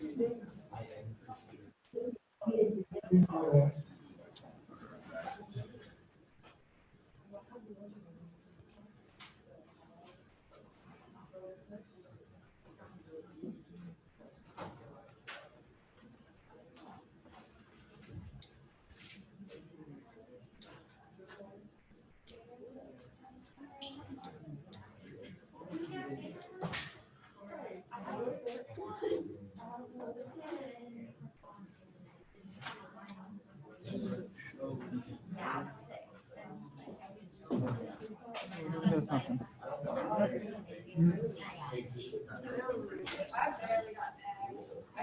I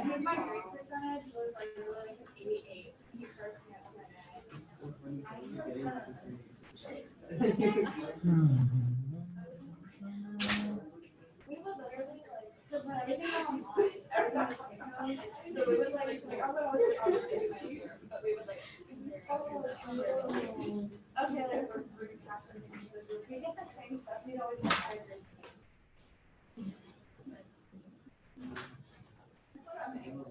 think my grade percentage was like 88. We would literally like, because when everything went online, everything was taken. So we would like, I'll just do my year, but we would like, okay, like we're passing. We get the same stuff, we'd always get higher grades. That's what I'm able to.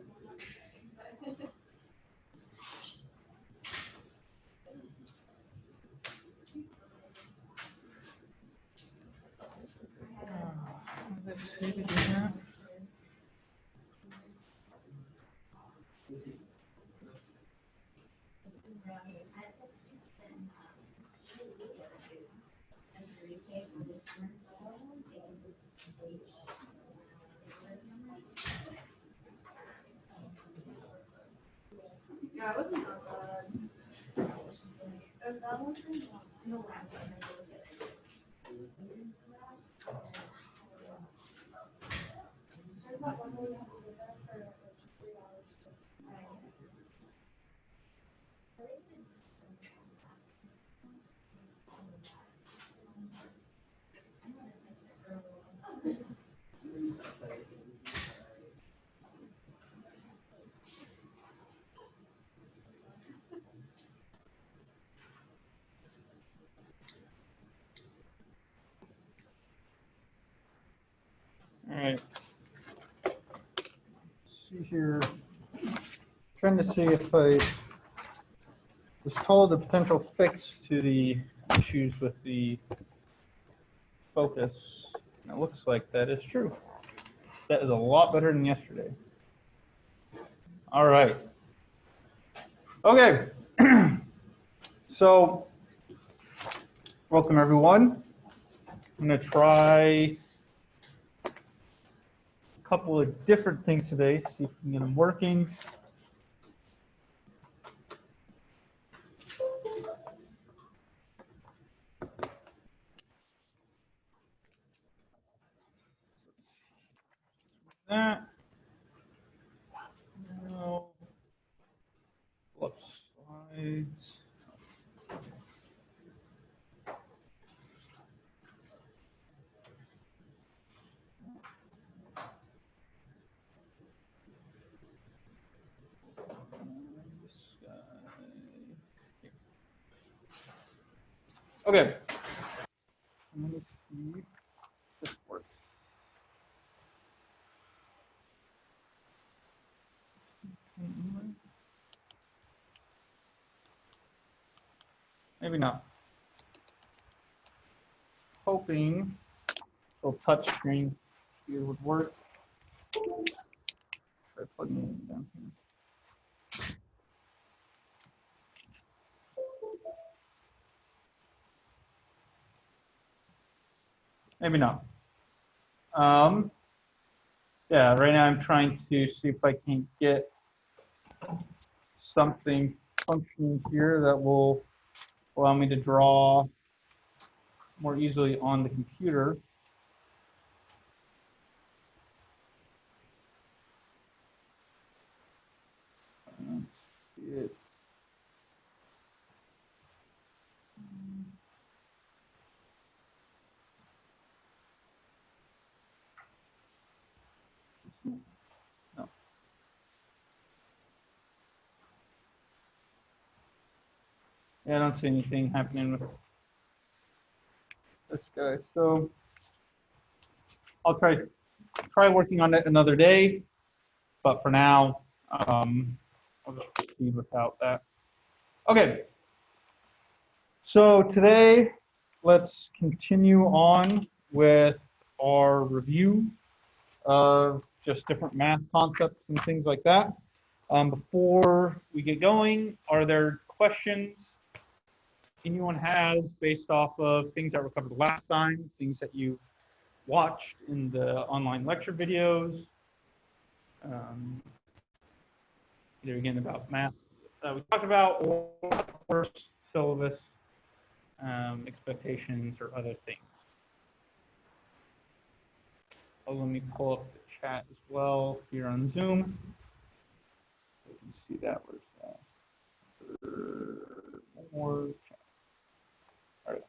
Let's see if we do that. Yeah, it wasn't that bad. It was that one thing. No, there's that one where you have to sit there for like 3 hours. All right. See here. Trying to see if I was told the potential fix to the issues with the focus. And it looks like that is true. That is a lot better than yesterday. All right. Okay. So, welcome everyone. I'm going to try a couple of different things today, see if we can get them working. That. No. Flip slides. Okay. Let me see if this works. Maybe not. Hoping the touch screen here would work. Try plugging it down here. Maybe not. Yeah, right now I'm trying to see if I can get something functioning here that will allow me to draw more easily on the computer. Let's see it. No. Yeah, I don't see anything happening with this guy. So I'll try working on it another day. but for now, I'll just proceed without that. Okay, so today, let's continue on with our review of just different math concepts and things like that. Before we get going, are there questions anyone has based off of things that were covered last time, things that you've watched in the online lecture videos? Either again about math that we talked about, or course syllabus expectations or other things. Oh, let me pull up the chat as well here on Zoom. You can see that. Where's that? More chat. All right.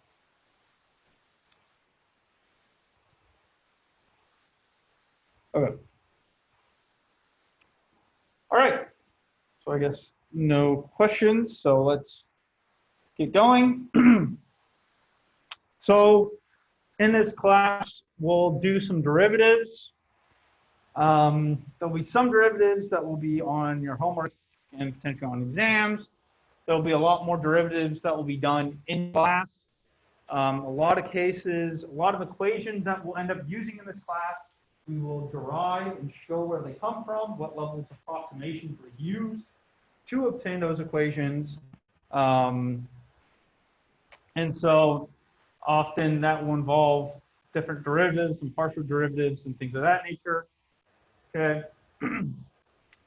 Okay. All right. So I guess no questions. So let's get going. So in this class, we'll do some derivatives. There'll be some derivatives that will be on your homework and potentially on exams. There'll be a lot more derivatives that will be done in class. A lot of cases, a lot of equations that we'll end up using in this class, we will derive and show where they come from, what levels of approximations were used to obtain those equations. And so often that will involve different derivatives and partial derivatives and things of that nature. Okay.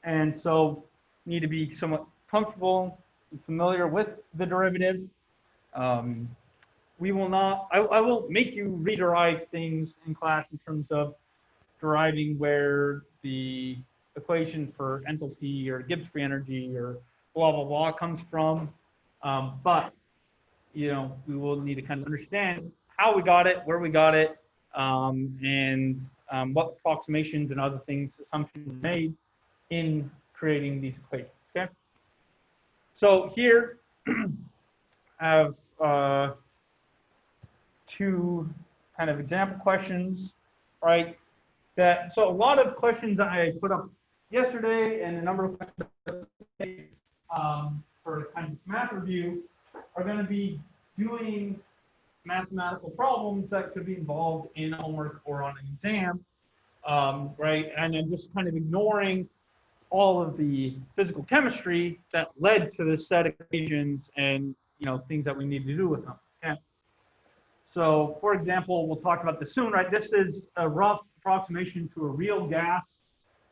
And so you need to be somewhat comfortable and familiar with the derivative. We will not, I will make you rederive things in class in terms of deriving where the equation for enthalpy or Gibbs free energy or blah, blah, blah comes from. But, you know, we will need to kind of understand how we got it, where we got it, and what approximations and other things, assumptions made in creating these equations, okay? So here I have two kind of example questions, right? So a lot of questions that I put up yesterday and a number of questions for kind of math review are going to be doing mathematical problems that could be involved in homework or on an exam, right? And I'm just kind of ignoring all of the physical chemistry that led to this set of equations and, you know, things that we need to do with them. Okay. So, for example, we'll talk about this soon, right? This is a rough approximation to a real gas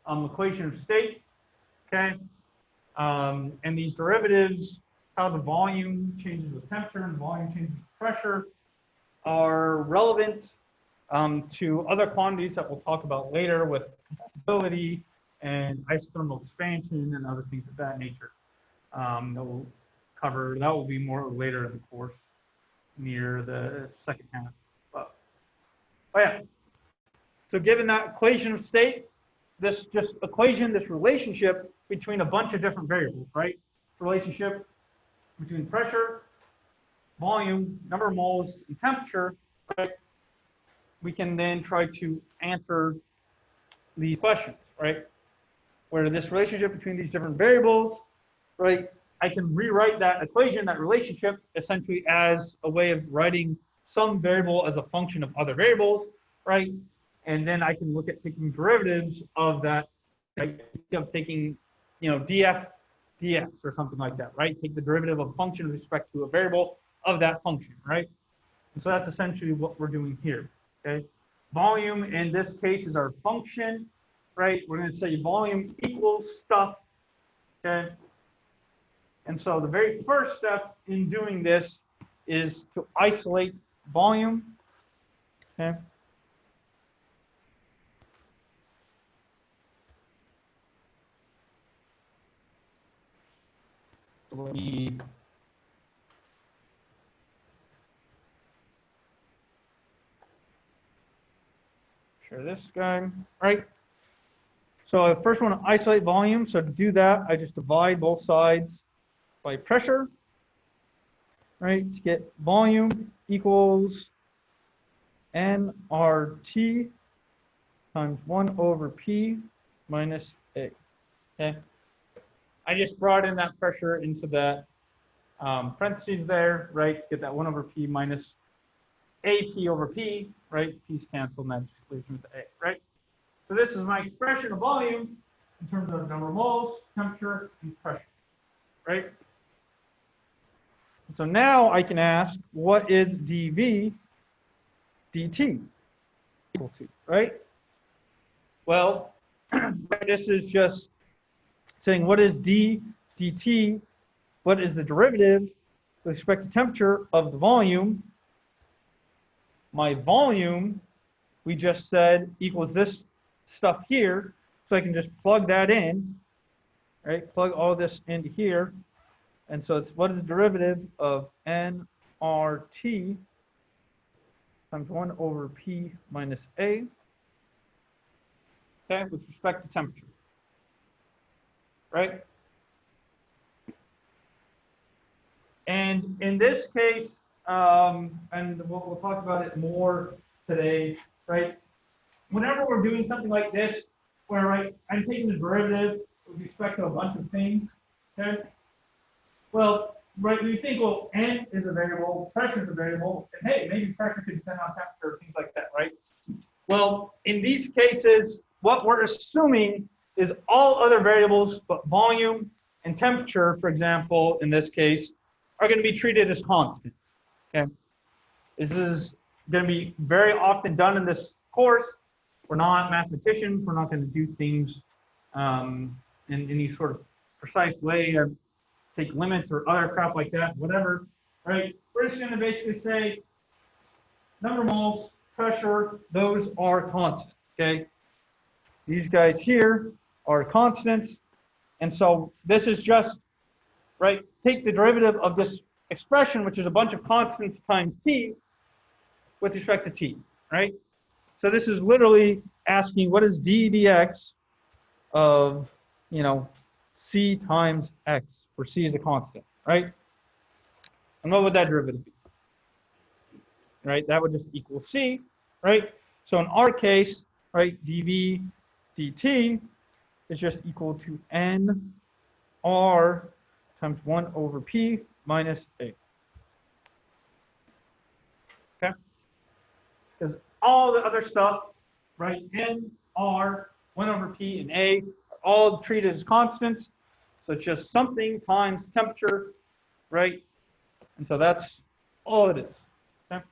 equation of state. Okay. And these derivatives, how the volume changes with temperature and volume changes with pressure, are relevant to other quantities that we'll talk about later with compatibility and isothermal expansion and other things of that nature. That we'll cover, that will be more later in the course near the second half. But yeah, so given that equation of state, this just equation, this relationship between a bunch of different variables, right? Relationship between pressure, volume, number of moles, and temperature, right? We can then try to answer these questions, right? Where this relationship between these different variables, right? I can rewrite that equation, that relationship, essentially as a way of writing some variable as a function of other variables, right? And then I can look at taking derivatives of that, right? Of taking, you know, df dx or something like that, right? Take the derivative of a function with respect to a variable of that function, right? And so that's essentially what we're doing here, okay? Volume in this case is our function, right? We're going to say volume equals stuff, okay? And so the very first step in doing this is to isolate volume, okay? So let me share this guy, right? So I first want to isolate volume. So to do that, I just divide both sides by pressure, right? To get volume equals nRT times 1 over P minus A. Okay. I just brought in that pressure into that parentheses there, right? To get that 1 over P minus AP over P, right? P's cancel, and that just leaves me with the A, right? So this is my expression of volume in terms of number of moles, temperature, and pressure, right? So now I can ask, what is dV dt equal to, right? Well, this is just saying what is d dt, what is the derivative with respect to temperature of the volume. My volume, we just said, equals this stuff here, so I can just plug that in, right? Plug all this into here. And so it's what is the derivative of nRT times 1 over P minus A, okay, with respect to temperature, right? And in this case, and we'll talk about it more today, right? Whenever we're doing something like this, where right, I'm taking the derivative with respect to a bunch of things, okay? Well, right, you think, well, N is a variable, pressure is a variable, and hey, maybe pressure could depend on temperature, things like that, right? Well, in these cases, what we're assuming is all other variables, but volume and temperature, for example, in this case, are going to be treated as constants, okay? This is going to be very often done in this course. We're not mathematicians. We're not going to do things in any sort of precise way, or take limits or other crap like that, whatever, right? We're just going to basically say number of moles, pressure, those are constants, okay? These guys here are constants. And so this is just, right, take the derivative of this expression, which is a bunch of constants times t, with respect to t, right? So this is literally asking what is d dx of, c times x, where c is a constant, right? And what would that derivative be? Right, that would just equal c, right? So in our case, right, dv dt is just equal to n r times 1 over p minus a. Okay? Because all the other stuff, right, n, r, 1 over p, and a are all treated as constants. So it's just something times temperature, right? And so that's all it is. Okay?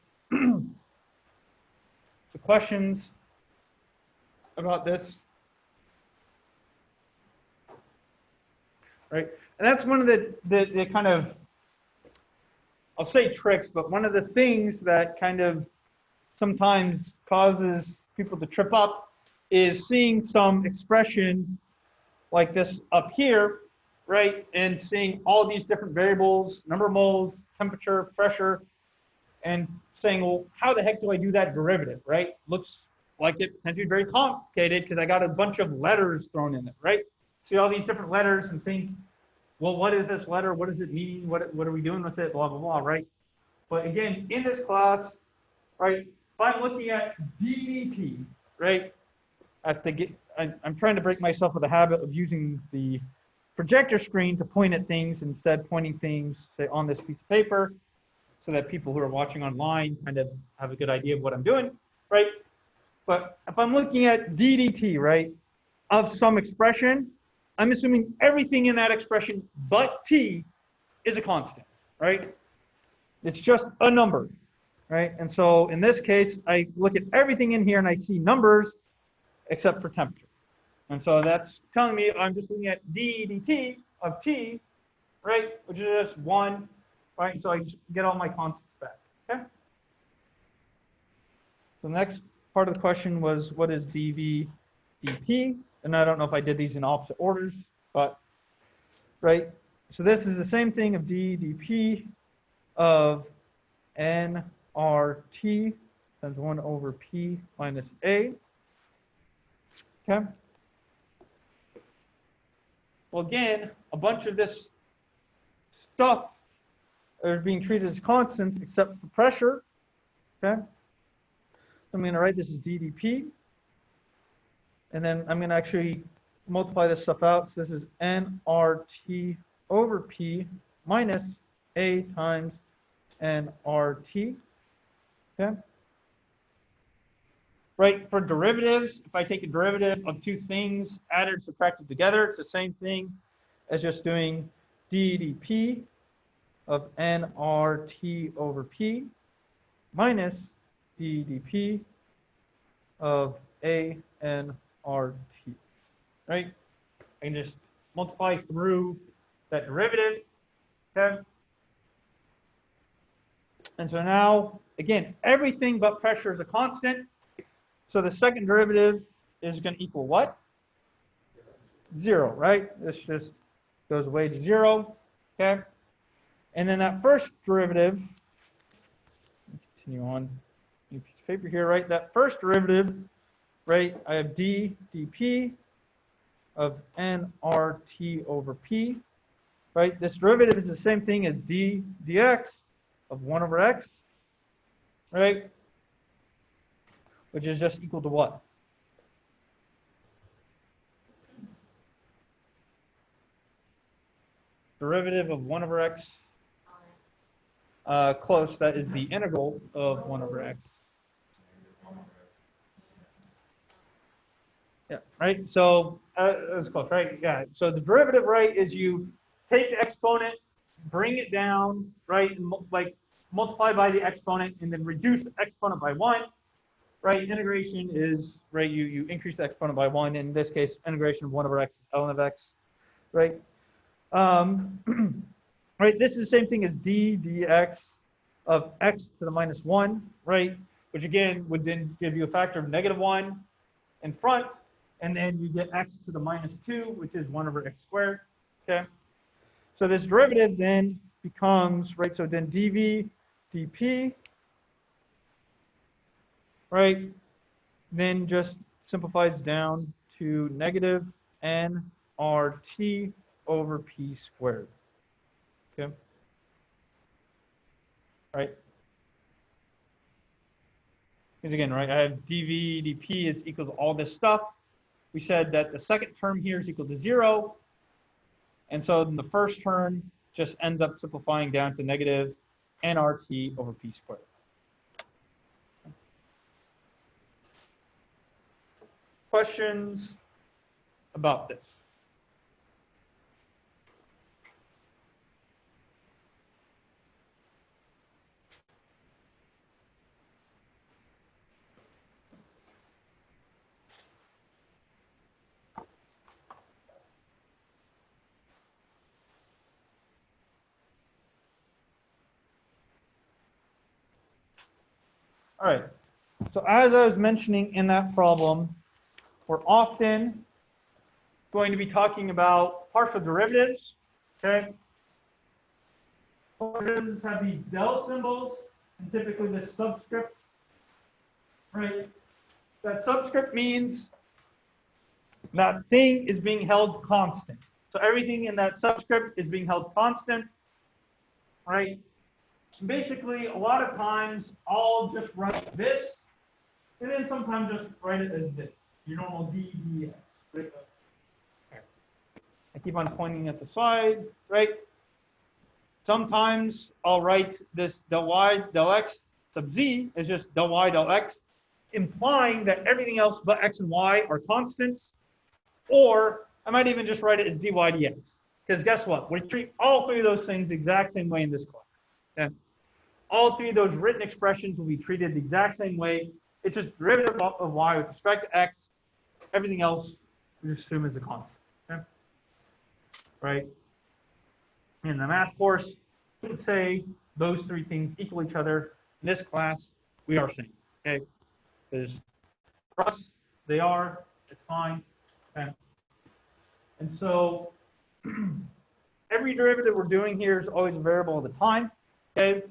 So questions about this? Right? And that's one of the kind of, I'll say tricks, but one of the things that kind of sometimes causes people to trip up is seeing some expression like this up here, right? And seeing all these different variables, number of moles, temperature, pressure, and saying, well, how the heck do I do that derivative, right? Looks like it potentially very complicated because I got a bunch of letters thrown in it, right? See all these different letters and think, well, what is this letter? What does it mean? What are we doing with it? Blah, blah, blah, right? But again, in this class, right, if I'm looking at ddt, right, I'm trying to break myself of the habit of using the projector screen to point at things instead pointing things, say, on this piece of paper, so that people who are watching online kind of have a good idea of what I'm doing, right? But if I'm looking at ddt, right, of some expression, I'm assuming everything in that expression but t is a constant, right? It's just a number, right? And so in this case, I look at everything in here and I see numbers except for temperature. And so that's telling me I'm just looking at d dt of t, right, which is just 1, right? And so I just get all my constants back, okay? So the next part of the question was, what is dv dt? And I don't know if I did these in opposite orders, but, right? So this is the same thing of d dp of nRT times 1 over p minus a, okay? Well, again, a bunch of this stuff are being treated as constants except for pressure, okay? I'm going to write this as ddp, and then I'm going to actually multiply this stuff out. So this is nRT over P minus A times nRT. Okay. Right, for derivatives, if I take a derivative of two things added, subtracted together, it's the same thing as just doing d dp of nRT over P minus d dp of A nRT. Right? I can just multiply through that derivative. Okay. And so now, again, everything but pressure is a constant. So the second derivative is going to equal what? 0, right? This just goes away to 0. Okay. And then that first derivative, continue on, new piece of paper here, right? That first derivative, right? I have d dp of nRT over P, right? This derivative is the same thing as d dx of 1 over x, right? Which is just equal to what? Derivative of 1 over x. Close, that is the integral of 1 over x. Yeah, right? So that's close, right? Yeah. So the derivative, right, is you take the exponent, bring it down, right, and like multiply by the exponent, and then reduce the exponent by 1. Right, integration is, right, you increase the exponent by 1. In this case, integration of 1 over x is ln of x, right? Right, this is the same thing as d dx of x to the minus 1, right? Which again would then give you a factor of -1 in front, and then you get x to the minus 2, which is 1 over x squared, okay? So this derivative then becomes, right, so then dv dp, right, then just simplifies down to negative nRT over P squared. Okay. Right. Because again, right, I have dv dp is equal to all this stuff. We said that the second term here is equal to 0. And so then the first term just ends up simplifying down to negative nRT over P squared. Questions about this? All right. So as I was mentioning in that problem, we're often going to be talking about partial derivatives. Okay. Partial derivatives have these del symbols and typically this subscript. Right. That subscript means that thing is being held constant. So everything in that subscript is being held constant. Right. Basically, a lot of times I'll just write this, and then sometimes just write it as this, your normal dx. Right? I keep on pointing at the side, right? Sometimes I'll write this del y del x sub z as just del y del x, implying that everything else but x and y are constants. Or I might even just write it as dy dx. Because guess what? We treat all three of those things the exact same way in this class. Okay? All three of those written expressions will be treated the exact same way. It's just derivative of y with respect to x. Everything else we assume is a constant. Okay? Right? In the math course, we would say those three things equal each other. In this class, we are saying, okay? Because for us, they are, it's fine. Okay? And so every derivative we're doing here is always a variable of the time. Okay?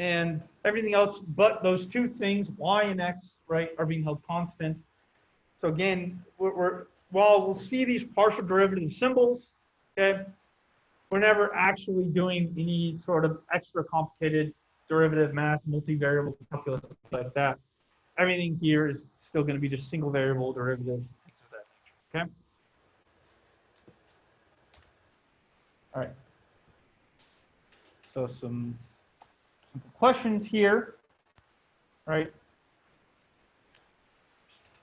And everything else but those two things, y and x, right, are being held constant. So again, while we'll see these partial derivative symbols, okay, we're never actually doing any sort of extra complicated derivative math, multivariable calculus like that. Everything here is still going to be just single variable derivatives, things of that nature. Okay. All right. So some simple questions here, right?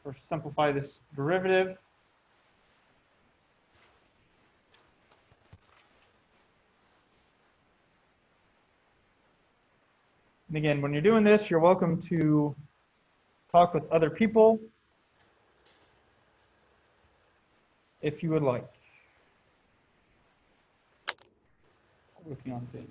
First, simplify this derivative. And again, when you're doing this, you're welcome to talk with other people if you would like. Working on things.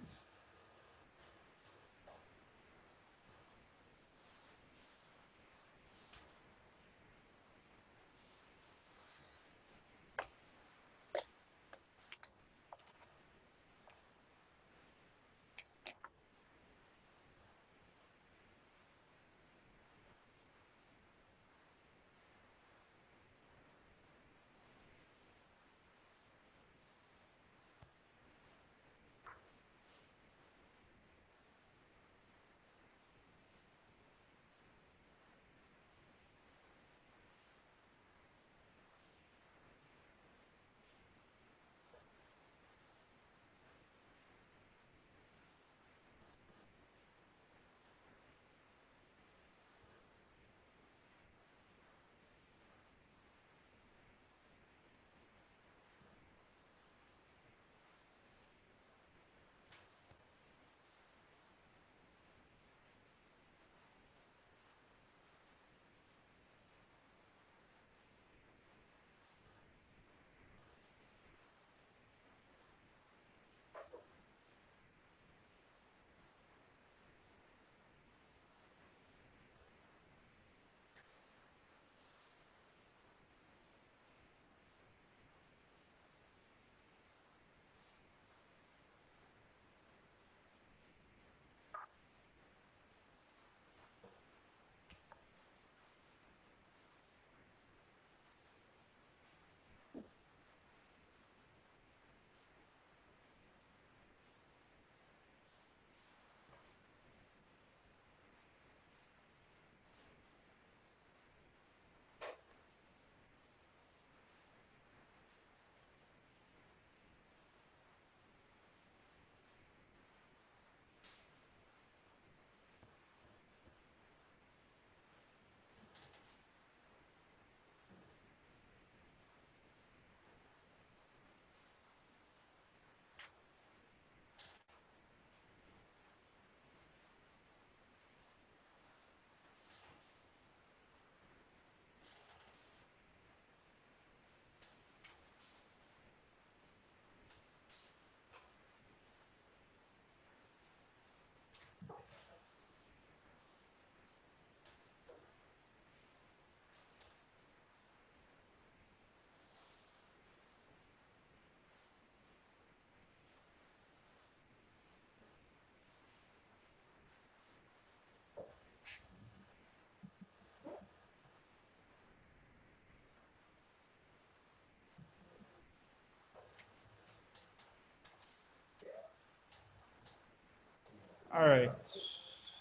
All right.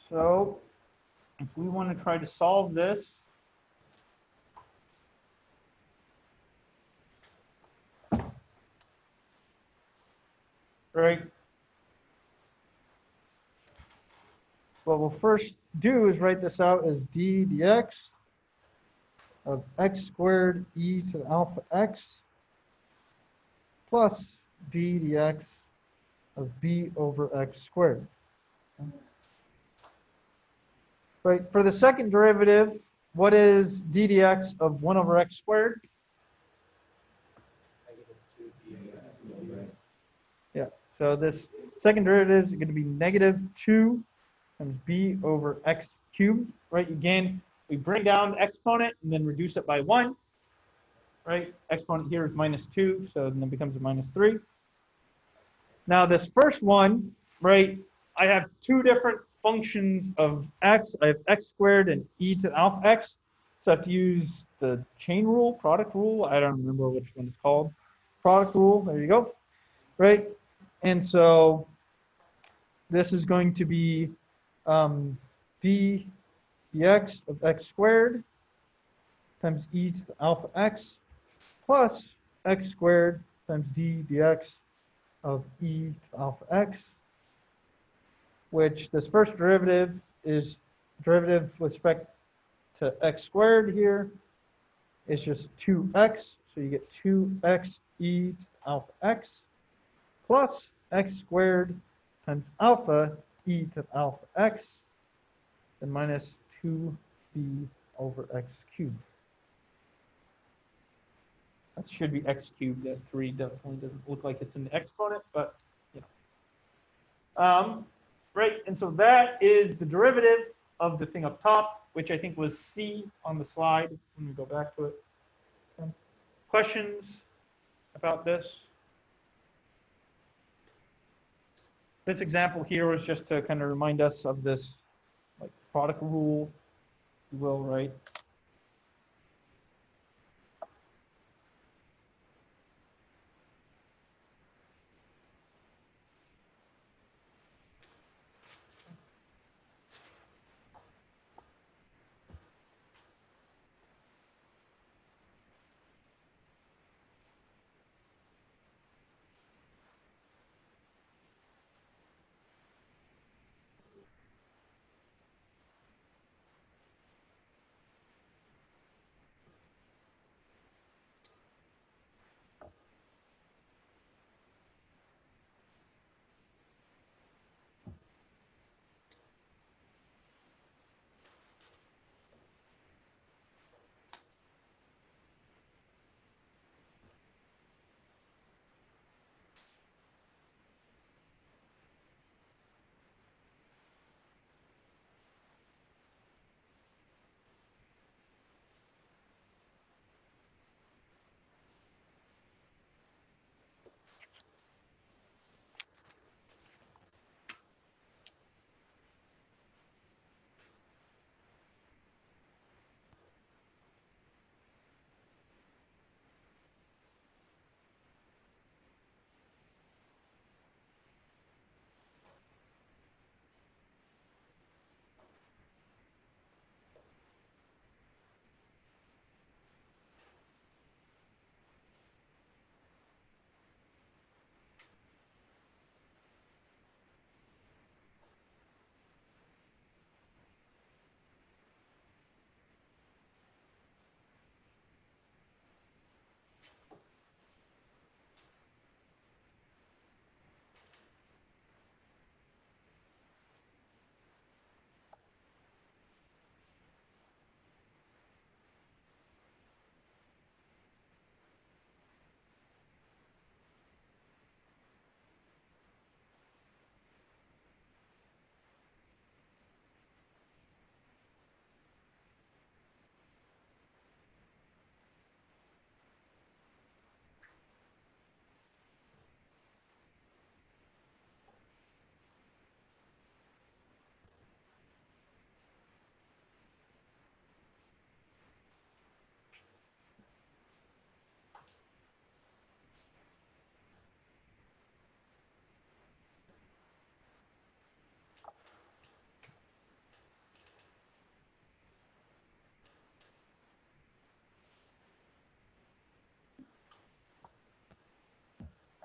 So if we want to try to solve this, right? What we'll first do is write this out as d dx of x squared e to the alpha x plus d dx of b over x squared. Right, for the second derivative, what is d dx of 1 over x squared? Yeah, so this second derivative is going to be negative 2 times b over x cubed, right? Again, we bring down the exponent and then reduce it by 1, right? Exponent here is minus 2, so then it becomes a minus 3. Now this first one, right, I have two different functions of x. I have x squared and e to the alpha x. So I have to use the chain rule, product rule. I don't remember which one it's called. Product rule, there you go, right? And so this is going to be d dx of x squared times e to the alpha x plus x squared times d dx of e to the alpha x, which this first derivative is derivative with respect to x squared here is just 2x. So you get 2x e to the alpha x plus x squared times alpha e to the alpha x, then minus 2b over x cubed. That should be x cubed. That 3 definitely doesn't look like it's in the exponent, but you know. Right, and so that is the derivative of the thing up top, which I think was c on the slide. Let me go back to it. Questions about this? This example here was just to kind of remind us of this like product rule, if you will, right?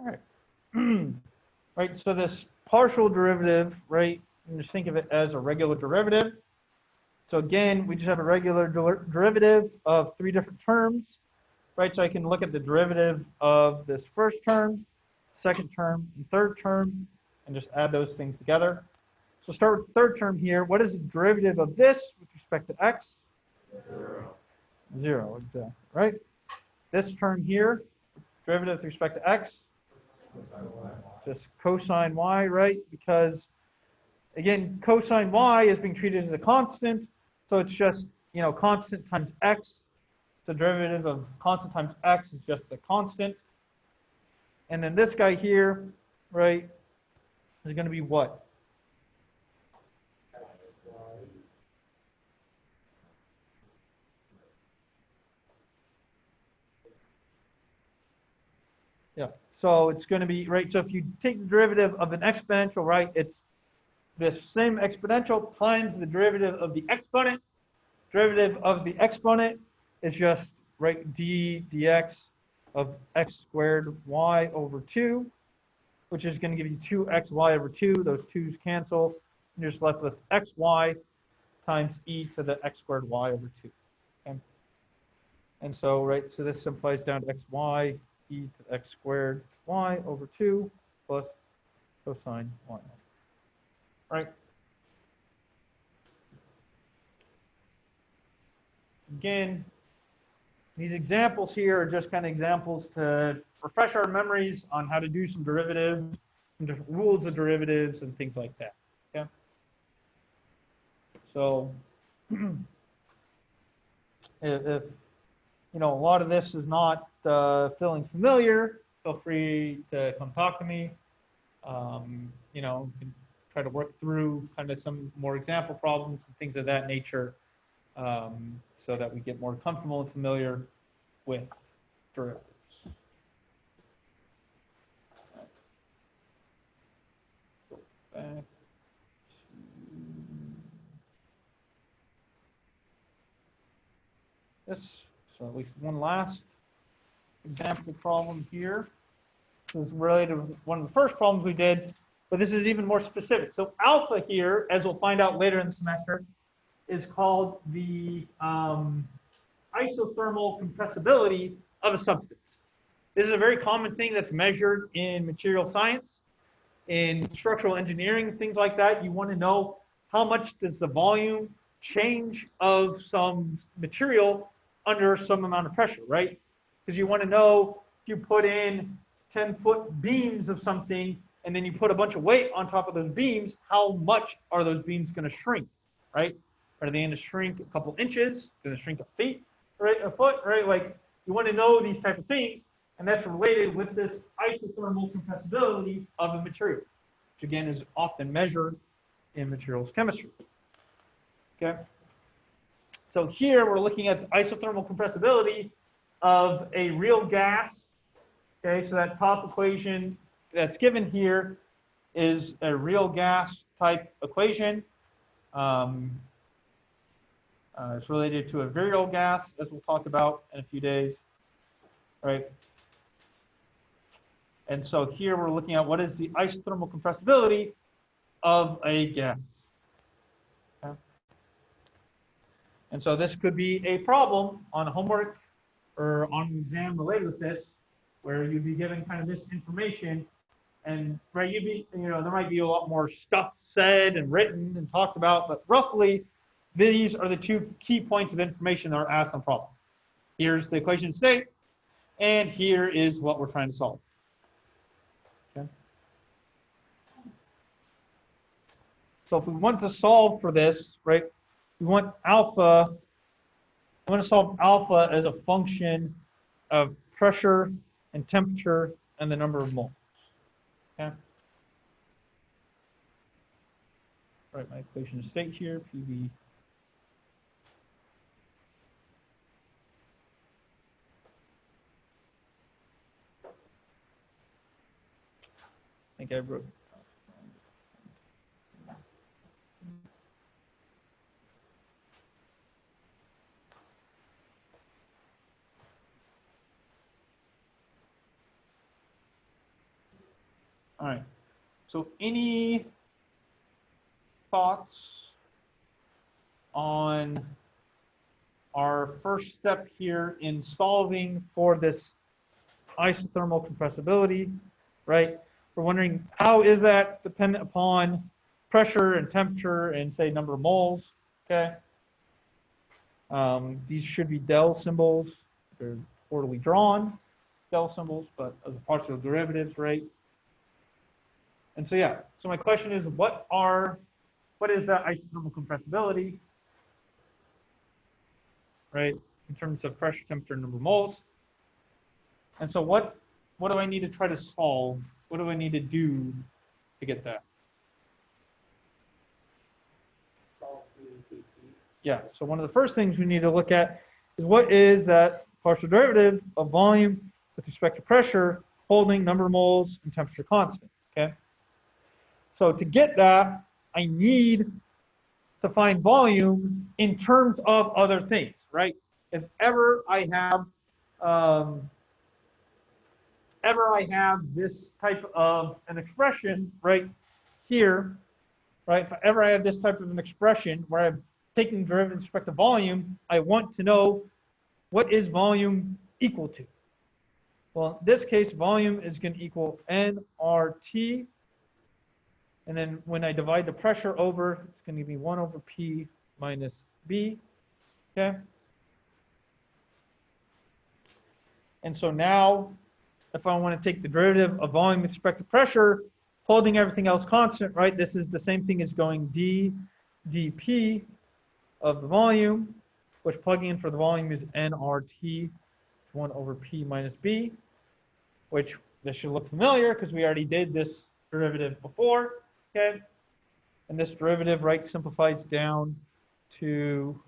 All right. Right, so this partial derivative, right, you can just think of it as a regular derivative. So again, we just have a regular derivative of 3 different terms, right? So I can look at the derivative of this first term, second term, and third term, and just add those things together. So start with the third term here. What is the derivative of this with respect to x? 0. 0, exactly, right? This term here, derivative with respect to x? Just cosine y, right? Because, again, cosine y is being treated as a constant, so it's just, you know, constant times x. The derivative of constant times x is just the constant. And then this guy here, right, is going to be what? Yeah, so it's going to be, right, so if you take the derivative of an exponential, right, it's this same exponential times the derivative of the exponent. Derivative of the exponent is just, right, d dx of x squared y over 2. which is going to give you 2xy over 2. Those 2's cancel. And you're just left with xy times e to the x squared y over 2. Okay? And so, right, so this simplifies down to xy e to the x squared y over 2 plus cosine y. Right? Again, these examples here are just kind of examples to refresh our memories on how to do some derivatives, some different rules of derivatives, and things like that. Okay. So, if you know a lot of this is not feeling familiar, feel free to come talk to me. You know, you can try to work through kind of some more example problems and things of that nature. So that we get more comfortable and familiar with derivatives. Go back to this. So at least one last example problem here. This is related to one of the first problems we did, but this is even more specific. So alpha here, as we'll find out later in the semester, is called the isothermal compressibility of a substance. This is a very common thing that's measured in material science, in structural engineering, things like that. You want to know how much does the volume change of some material under some amount of pressure, right? Because you want to know if you put in 10-foot beams of something and then you put a bunch of weight on top of those beams, how much are those beams going to shrink, right? Are they going to shrink a couple inches? Going to shrink a feet, right? A foot, right? Like you want to know these type of things, and that's related with this isothermal compressibility of a material, which again is often measured in materials chemistry. Okay. So here we're looking at the isothermal compressibility of a real gas. Okay, so that top equation that's given here is a real gas type equation. It's related to a virial gas, as we'll talk about in a few days, right? And so here we're looking at what is the isothermal compressibility of a gas. Okay? And so this could be a problem on homework or on an exam related with this, where you'd be given kind of this information, and right, you'd be, you know, there might be a lot more stuff said and written and talked about, but roughly these are the two key points of information that are asked on problem. Here's the equation state, and here is what we're trying to solve. Okay. So if we want to solve for this, right, we want alpha, we want to solve alpha as a function of pressure and temperature and the number of moles. Okay. Write my equation of state here, PV. I think I wrote. All right. So any thoughts on our first step here in solving for this isothermal compressibility, right? We're wondering how is that dependent upon pressure and temperature and say number of moles, okay? These should be del symbols. They're poorly drawn, del symbols, but as a partial derivatives, right? And so yeah, so my question is, what is that isothermal compressibility, right? In terms of pressure, temperature, number of moles. And so what do I need to try to solve? What do I need to do to get that? Yeah, so one of the first things we need to look at is what is that partial derivative of volume with respect to pressure, holding number of moles and temperature constant, okay? So to get that, I need to find volume in terms of other things, right? If ever I have ever I have this type of an expression right here, right? If ever I have this type of an expression where I'm taking the derivative with respect to volume, I want to know what is volume equal to. Well, in this case, volume is going to equal nRT. And then when I divide the pressure over, it's going to give me 1 over P minus B. Okay? And so now, if I want to take the derivative of volume with respect to pressure, holding everything else constant, right? This is the same thing as going d dP of the volume, which plugging in for the volume is nRT, 1 over P minus B, which this should look familiar because we already did this derivative before, okay? And this derivative, right, simplifies down to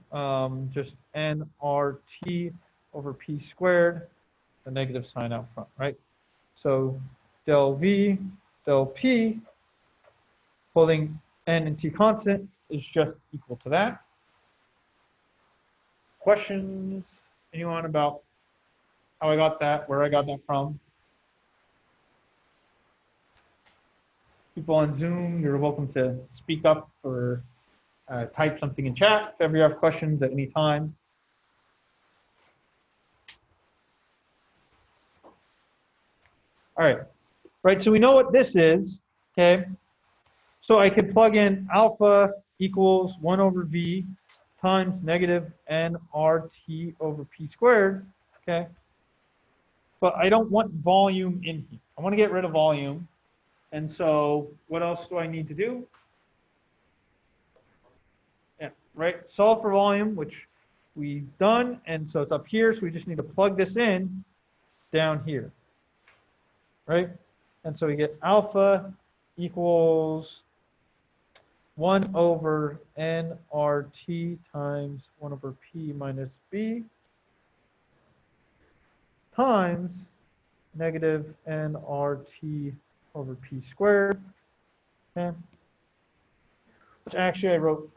just nRT over P squared, the negative sign out front, right? So del V, del P, holding N and T constant, is just equal to that. Questions? Anyone about how I got that, where I got that from? People on Zoom, you're welcome to speak up or type something in chat if ever you have questions at any time. All right. Right, so we know what this is, okay? So I could plug in alpha equals 1 over V times negative nRT over P squared, okay? But I don't want volume in here. I want to get rid of volume. And so what else do I need to do? Yeah, right, solve for volume, which we've done. And so it's up here, so we just need to plug this in down here, right? And so we get alpha equals 1 over nRT times 1 over P minus B times negative nRT over P squared. Okay. Which actually I wrote.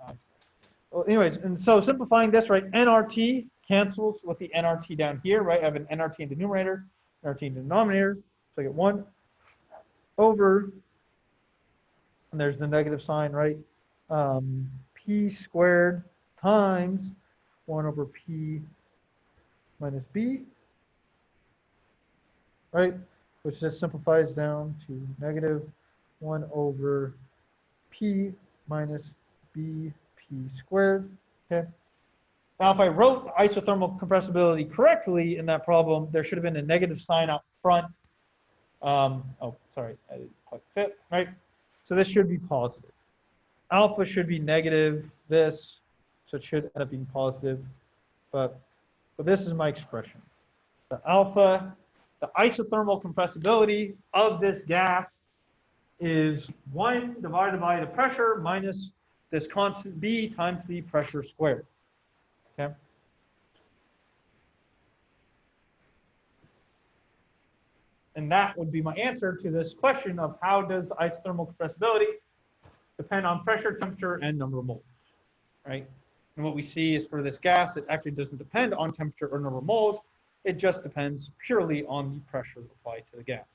Well, anyways, and so simplifying this, right, nRT cancels with the nRT down here, right? I have an nRT in the numerator, nRT in the denominator. So I get 1 over, and there's the negative sign, right? P squared times 1 over P minus B, right? Which just simplifies down to negative 1 over P minus B P squared, okay? Now, if I wrote the isothermal compressibility correctly in that problem, there should have been a negative sign out front. Oh, sorry, I didn't quite fit, right? So this should be positive. Alpha should be negative, this, so it should end up being positive. But this is my expression. The alpha, the isothermal compressibility of this gas is 1 divided by the pressure minus this constant B times the pressure squared, okay? And that would be my answer to this question of how does isothermal compressibility depend on pressure, temperature, and number of moles, right? And what we see is for this gas, it actually doesn't depend on temperature or number of moles. It just depends purely on the pressure applied to the gas.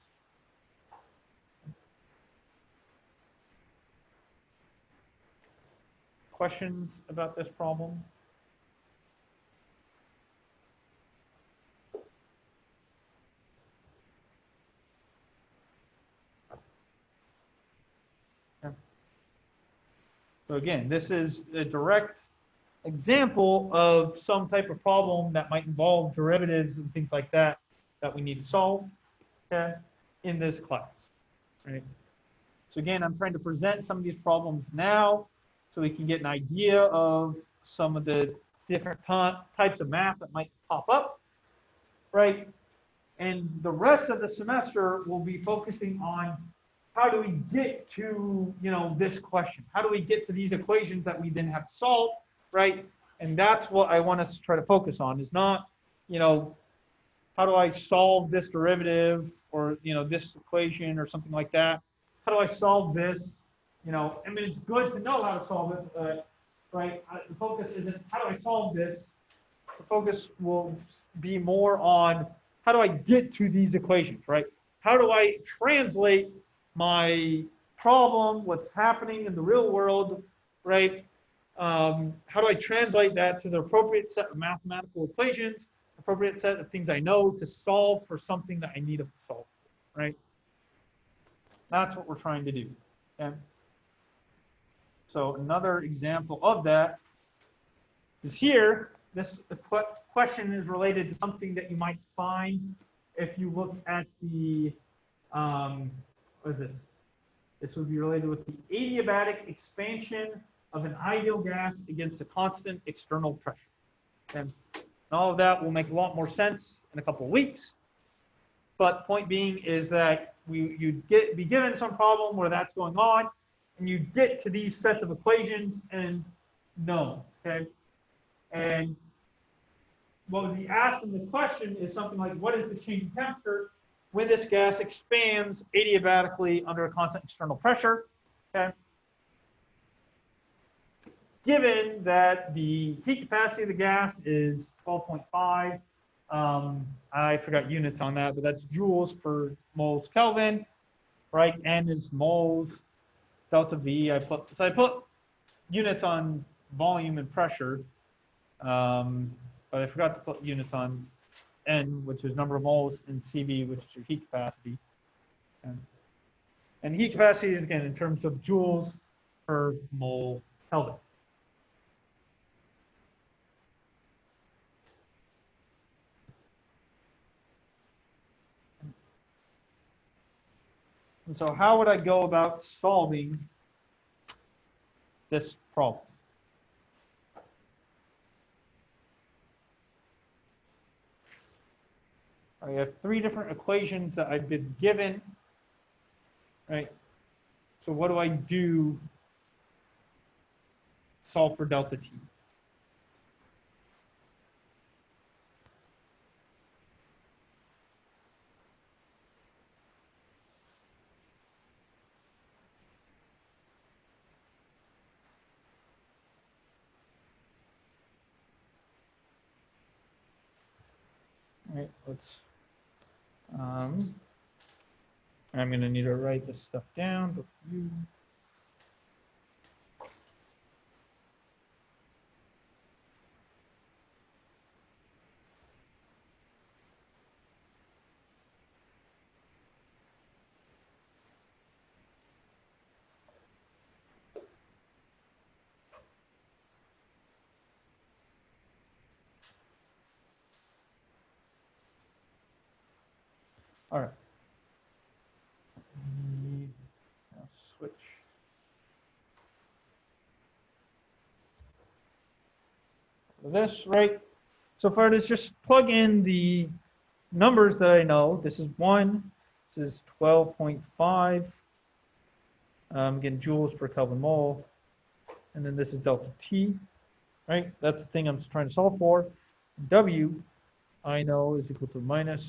Questions about this problem? So again, this is a direct example of some type of problem that might involve derivatives and things like that that we need to solve, okay, in this class, right? So again, I'm trying to present some of these problems now so we can get an idea of some of the different types of math that might pop up, right? And the rest of the semester will be focusing on how do we get to, this question? How do we get to these equations that we then have to solve, right? And that's what I want us to try to focus on, is not, how do I solve this derivative or, this equation or something like that? How do I solve this? I mean, it's good to know how to solve it, right? The focus isn't how do I solve this? The focus will be more on how do I get to these equations, right? how do I translate my problem, what's happening in the real world, right? How do I translate that to the appropriate set of mathematical equations, appropriate set of things I know to solve for something that I need to solve for, right? That's what we're trying to do, okay? So another example of that is here. This question is related to something that you might find if you look at the, what is this? This would be related with the adiabatic expansion of an ideal gas against a constant external pressure. And all of that will make a lot more sense in a couple of weeks. But point being is that you'd be given some problem where that's going on, and you get to these sets of equations and no, okay? And what would be asked in the question is something like, what is the change in temperature when this gas expands adiabatically under a constant external pressure, okay? Given that the heat capacity of the gas is 12.5, I forgot units on that, but that's joules per moles Kelvin, right? N is moles, delta V. So I put units on volume and pressure, but I forgot to put units on N, which is number of moles, and CV, which is your heat capacity. And heat capacity is, again, in terms of joules per mole Kelvin. And so how would I go about solving this problem? I have three different equations that I've been given, right? So what do I do to solve for delta T? All right, I'm going to need to write this stuff down. But you. All right. Now switch. This, right? So far, let's just plug in the numbers that I know. This is 1, this is 12.5, again, joules per Kelvin mole, and then this is delta T, right? That's the thing I'm trying to solve for. W, I know, is equal to minus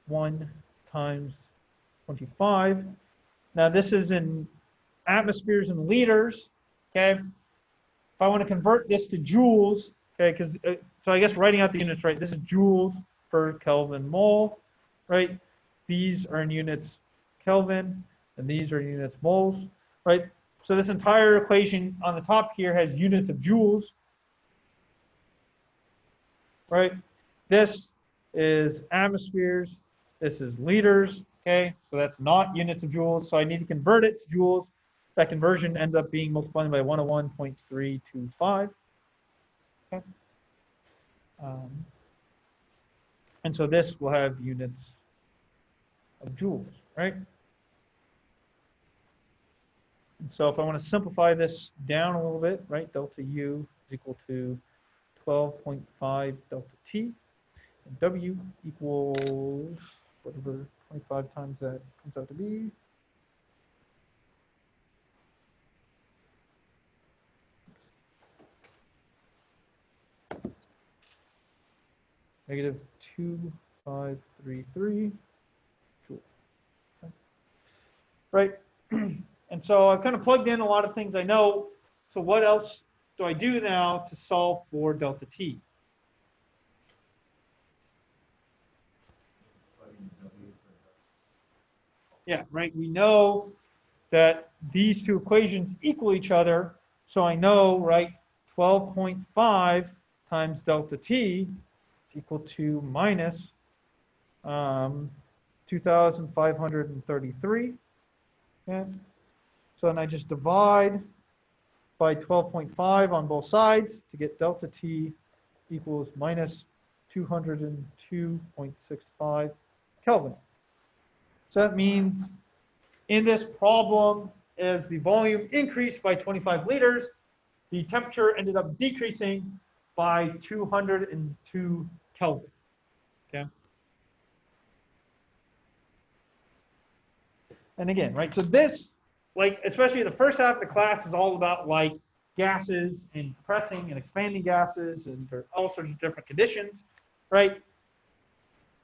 1 times 25. Now, this is in atmospheres and liters, okay? If I want to convert this to joules, okay, because so I guess writing out the units, right? This is joules per Kelvin mole, right? These are in units Kelvin, and these are units moles, right? So this entire equation on the top here has units of joules, right? This is atmospheres, this is liters, okay? So that's not units of joules, so I need to convert it to joules. That conversion ends up being multiplying by 101.325. Okay. And so this will have units of joules, right? And so if I want to simplify this down a little bit, right, delta U is equal to 12.5 delta T, and W equals whatever 25 times that comes out to be. Negative 2,533 joules. Okay. Right? And so I've kind of plugged in a lot of things I know. So what else do I do now to solve for delta T? Yeah, right. We know that these two equations equal each other. So I know, right, 12.5 times delta T is equal to minus 2,533. Okay. So then I just divide by 12.5 on both sides to get delta T equals minus 202.65 Kelvin. So that means in this problem, as the volume increased by 25 liters, the temperature ended up decreasing by 202 Kelvin. Okay. And again, right, so this, like, especially the first half of the class is all about like gases and compressing and expanding gases and there are all sorts of different conditions, right?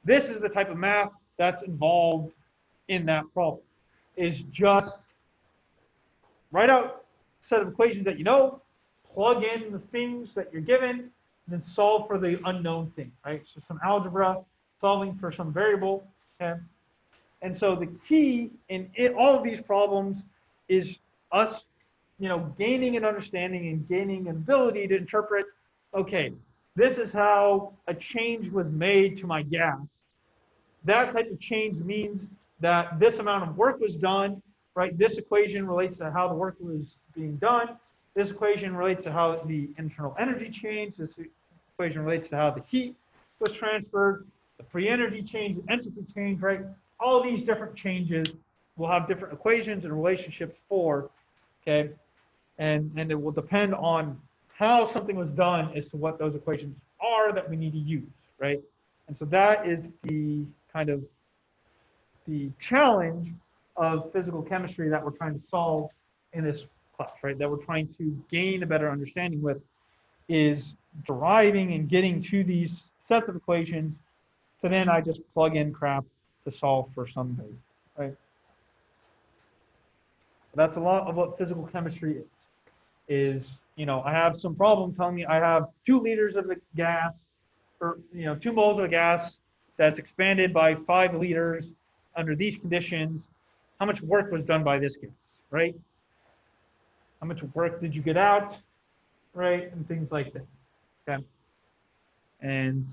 This is the type of math that's involved in that problem. Is just write out a set of equations that you know, plug in the things that you're given, and then solve for the unknown thing, right? So some algebra, solving for some variable, okay? And so the key in all of these problems is us, gaining an understanding and gaining an ability to interpret, okay, this is how a change was made to my gas. That type of change means that this amount of work was done, right? This equation relates to how the work was being done. This equation relates to how the internal energy changed. This equation relates to how the heat was transferred, the free energy change, the entropy change, right? All these different changes will have different equations and relationships for, okay? And it will depend on how something was done as to what those equations are that we need to use, right? And so that is the kind of the challenge of physical chemistry that we're trying to solve in this class, right? That we're trying to gain a better understanding with is deriving and getting to these sets of equations. So then I just plug in crap to solve for some value, right? That's a lot of what physical chemistry is, I have some problem telling me I have 2 liters of a gas, or 2 moles of a gas that's expanded by 5 liters under these conditions. How much work was done by this gas, right? How much work did you get out, right? And things like that. Okay. And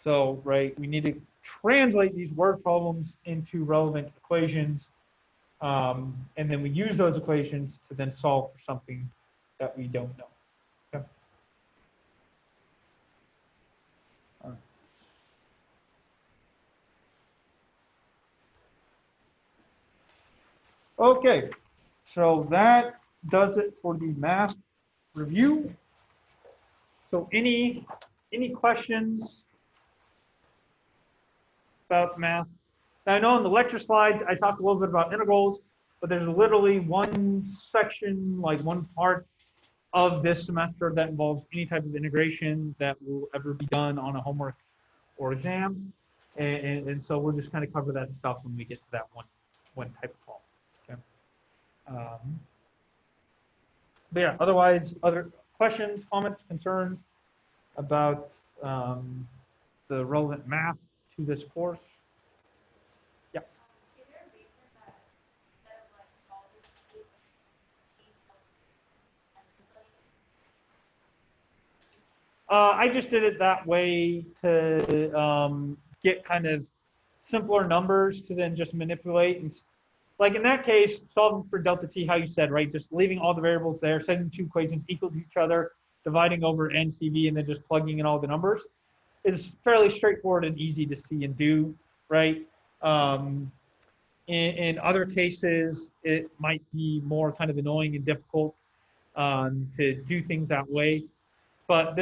so, right, we need to translate these word problems into relevant equations. And then we use those equations to then solve for something that we don't know. Okay. All right. Okay, so that does it for the math review. So any questions about math? Now I know in the lecture slides I talked a little bit about integrals, but there's literally one section, like one part of this semester that involves any type of integration that will ever be done on a homework or exam. And so we'll just kind of cover that stuff when we get to that one type of problem. Okay. But yeah, otherwise, other questions, comments, concerns about the relevant math to this course? Yeah. Is there a reason that instead of like solving something, I just did it that way to get kind of simpler numbers to then just manipulate. And like in that case, solving for delta t, how you said, right? Just leaving all the variables there, setting 2 equations equal to each other, dividing over NCV, and then just plugging in all the numbers is fairly straightforward and easy to see and do, right? In other cases, it might be more kind of annoying and difficult to do things that way, but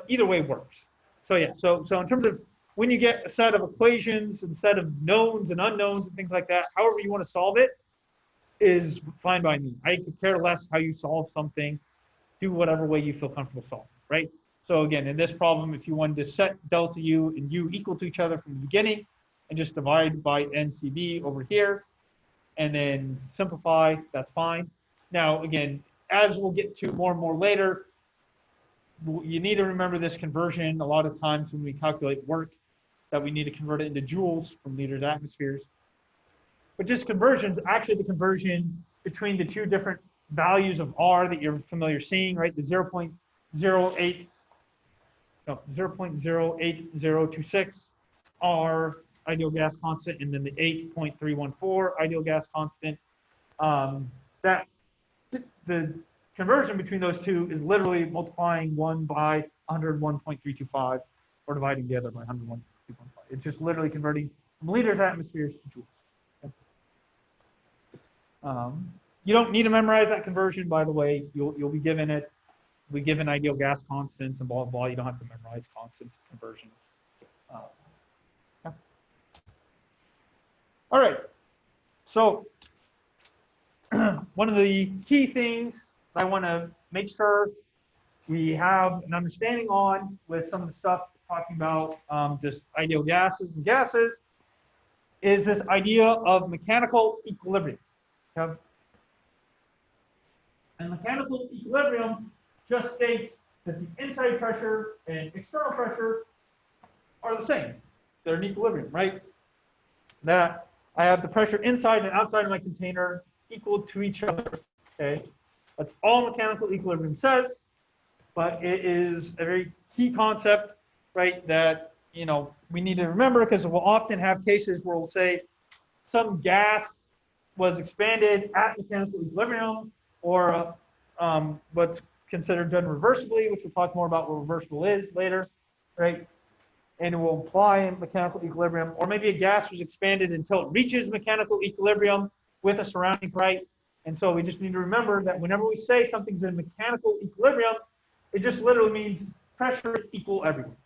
either way works. So yeah, so in terms of when you get a set of equations and set of knowns and unknowns and things like that, however you want to solve it is fine by me. I could care less how you solve something. Do whatever way you feel comfortable solving, right? So again, in this problem, if you wanted to set delta U and U equal to each other from the beginning and just divide by NCV over here and then simplify, that's fine. Now, again, as we'll get to more and more later, you need to remember this conversion. A lot of times when we calculate work, that we need to convert it into joules from liters to atmospheres. But this conversion is actually the conversion between the two different values of R that you're familiar seeing, right? The 0.08026 R ideal gas constant, and then the 8.314 ideal gas constant. That the conversion between those two is literally multiplying one by 101.325 or dividing the other by 101.315. It's just literally converting from liters to atmospheres to joules. You don't need to memorize that conversion, by the way. You'll be given it. We given ideal gas constants and blah, blah, blah. You don't have to memorize constants conversions. Okay. All right. So one of the key things I want to make sure we have an understanding on with some of the stuff talking about just ideal gases and gases is this idea of mechanical equilibrium. Okay? And mechanical equilibrium just states that the inside pressure and external pressure are the same. They're in equilibrium, right? That I have the pressure inside and outside of my container equal to each other, okay? That's all mechanical equilibrium says, but it is a very key concept, right, that, you know, we need to remember because we'll often have cases where we'll say some gas was expanded at mechanical equilibrium or what's considered done reversibly, which we'll talk more about what reversible is later, right? And it will imply mechanical equilibrium, or maybe a gas was expanded until it reaches mechanical equilibrium with a surrounding, right? And so we just need to remember that whenever we say something's in mechanical equilibrium, it just literally means pressure is equal everywhere.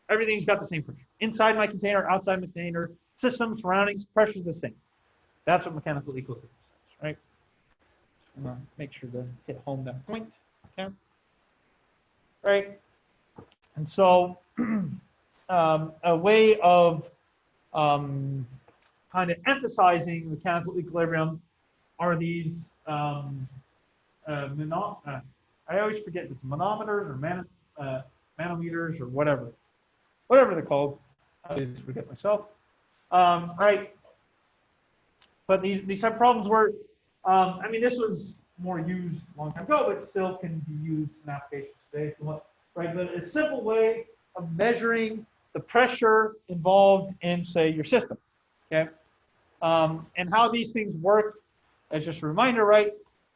Everything's got the same pressure. Inside my container, outside my container, system, surroundings, pressure is the same. That's what mechanical equilibrium is, right? Make sure to hit home that point, okay? Right? And so a way of kind of emphasizing mechanical equilibrium are these, I always forget if it's manometers or manometers or whatever they're called. I always forget myself. Right. But these type of problems were, I mean, this was more used a long time ago, but still can be used in applications today. Right. But a simple way of measuring the pressure involved in, say, your system. Okay. And how these things work, as just a reminder, right,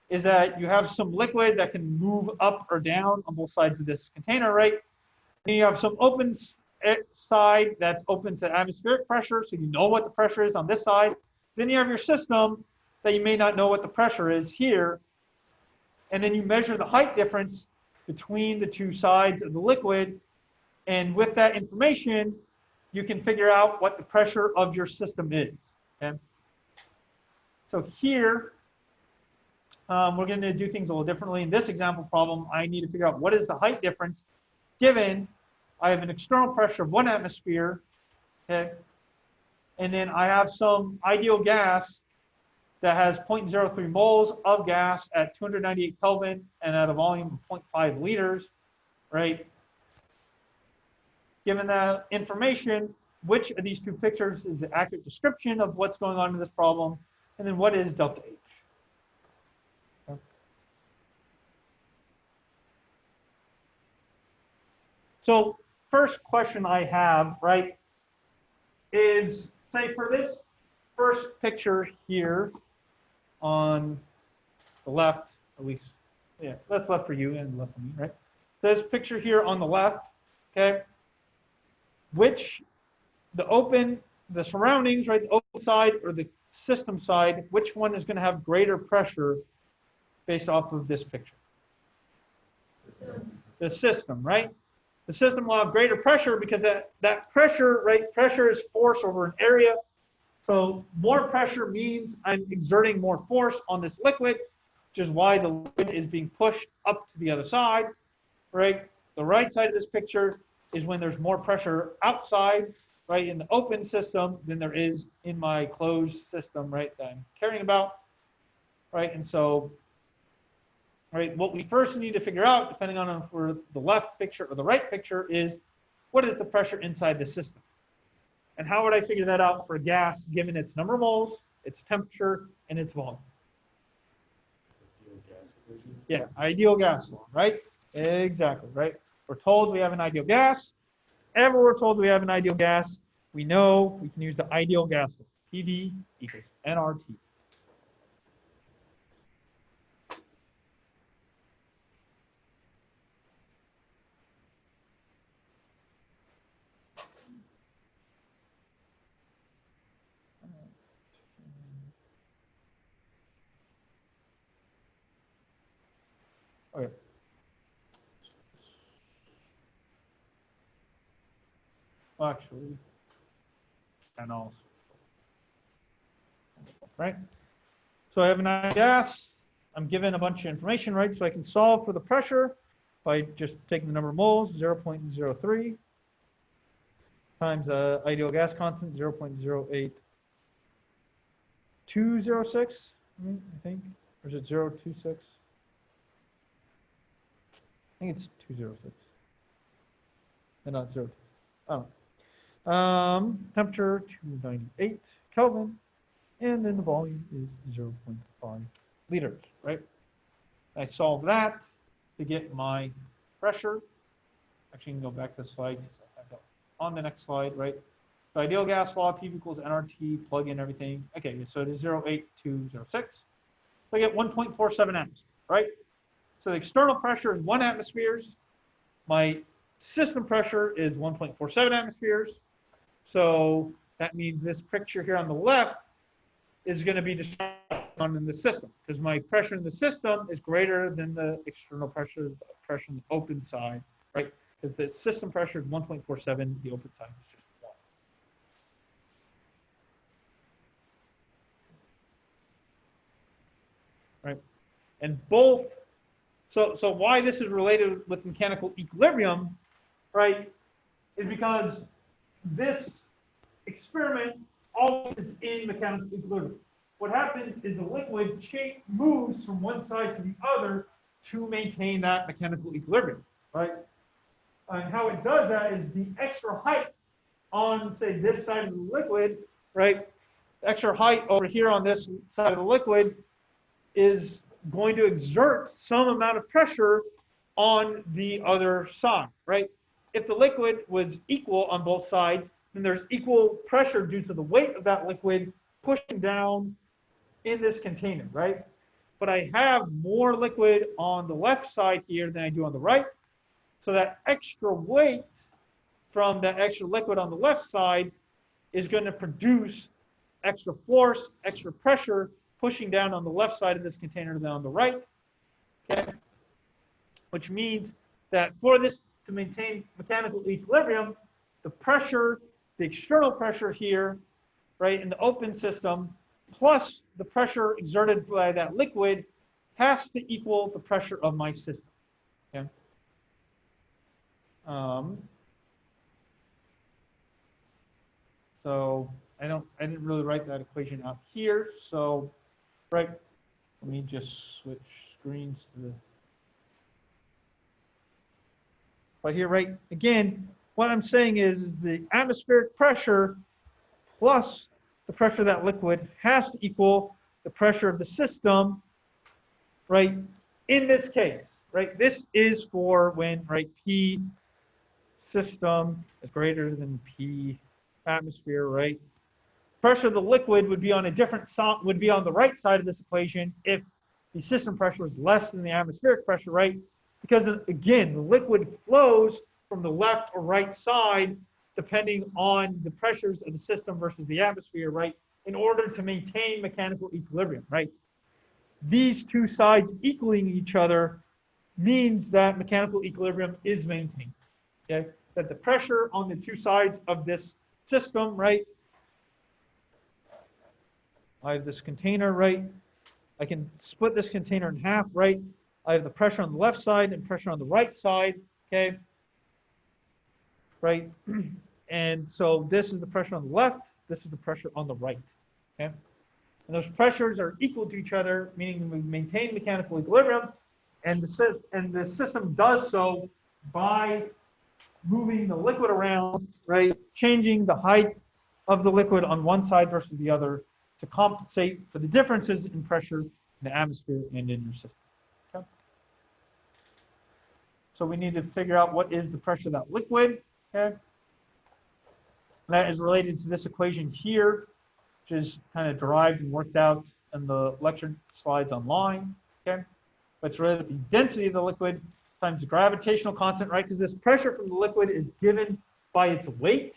is that you have some liquid that can move up or down on both sides of this container, right? Then you have some open side that's open to atmospheric pressure, so you know what the pressure is on this side. Then you have your system that you may not know what the pressure is here. And then you measure the height difference between the two sides of the liquid. And with that information, you can figure out what the pressure of your system is. Okay? So here, we're going to do things a little differently. In this example problem, I need to figure out what is the height difference given I have an external pressure of 1 atmosphere, okay? And then I have some ideal gas that has 0.03 moles of gas at 298 Kelvin and at a volume of 0.5 liters, right? Given that information, which of these two pictures is the accurate description of what's going on in this problem? And then what is delta H? Okay. So first question I have, right, is, say, for this first picture here on the left, at least, yeah, that's left for you and left for me, right? This picture here on the left, okay, which the surroundings, right, the open side or the system side, which one is going to have greater pressure based off of this picture? The system, right? The system will have greater pressure because that pressure, right, pressure is force over an area. So more pressure means I'm exerting more force on this liquid, which is why the liquid is being pushed up to the other side, right? The right side of this picture is when there's more pressure outside, right, in the open system than there is in my closed system, right, that I'm caring about, right? And so, right, what we first need to figure out, depending on if we're the left picture or the right picture, is what is the pressure inside the system? And how would I figure that out for a gas given its number of moles its temperature, and its volume. Yeah, ideal gas law, right? Exactly, right? We're told we have an ideal gas. Ever we're told we have an ideal gas, we know we can use the ideal gas law. PV equals nRT. Okay. Well, actually, and also, right? So I have an ideal gas. I'm given a bunch of information, right? So I can solve for the pressure by just taking the number of moles, 0.03, times the ideal gas constant, 0.08206, I think. Or is it 0.26? I think it's 206. And not 0. Oh. Temperature 298 Kelvin, and then the volume is 0.5 liters, right? I solve that to get my pressure. Actually, I can go back to the slide because I have that on the next slide, right? So ideal gas law, P equals nRT, plug in everything. Okay, so it is 0.8206. So I get 1.47 amps, right? So the external pressure is 1 atmospheres. My system pressure is 1.47 atmospheres. So that means this picture here on the left is going to be described in the system because my pressure in the system is greater than the external pressure in the open side, right? Because the system pressure is 1.47, the open side is just 1. Right? And both, so why this is related with mechanical equilibrium, right, is because this experiment always is in mechanical equilibrium. What happens is the liquid moves from one side to the other to maintain that mechanical equilibrium, right? And how it does that is the extra height on, say, this side of the liquid, right? The extra height over here on this side of the liquid is going to exert some amount of pressure on the other side, right? If the liquid was equal on both sides, then there's equal pressure due to the weight of that liquid pushing down in this container, right? But I have more liquid on the left side here than I do on the right. So that extra weight from that extra liquid on the left side is going to produce extra force, extra pressure pushing down on the left side of this container than on the right, okay? Which means that for this to maintain mechanical equilibrium, the pressure, the external pressure here, right, in the open system, plus the pressure exerted by that liquid has to equal the pressure of my system, okay? So I didn't really write that equation out here. So, right, let me just switch screens to the. But here, right, again, what I'm saying is the atmospheric pressure plus the pressure of that liquid has to equal the pressure of the system, right, in this case, right? This is for when, right, P system is greater than P atmosphere, right? Pressure of the liquid would be on a different side, would be on the right side of this equation if the system pressure was less than the atmospheric pressure, right? Because again, the liquid flows from the left or right side depending on the pressures of the system versus the atmosphere, right? In order to maintain mechanical equilibrium, right? These two sides equaling each other means that mechanical equilibrium is maintained, okay? That the pressure on the two sides of this system, right? I have this container, right? I can split this container in half, right? I have the pressure on the left side and pressure on the right side, okay? Right? And so this is the pressure on the left, this is the pressure on the right, okay? And those pressures are equal to each other, meaning we maintain mechanical equilibrium, and the system does so by moving the liquid around, right? Changing the height of the liquid on one side versus the other to compensate for the differences in pressure in the atmosphere and in your system. Okay? So we need to figure out what is the pressure of that liquid. Okay? That is related to this equation here, which is kind of derived and worked out in the lecture slides online. Okay? But it's related to the density of the liquid times the gravitational constant, right? Because this pressure from the liquid is given by its weight.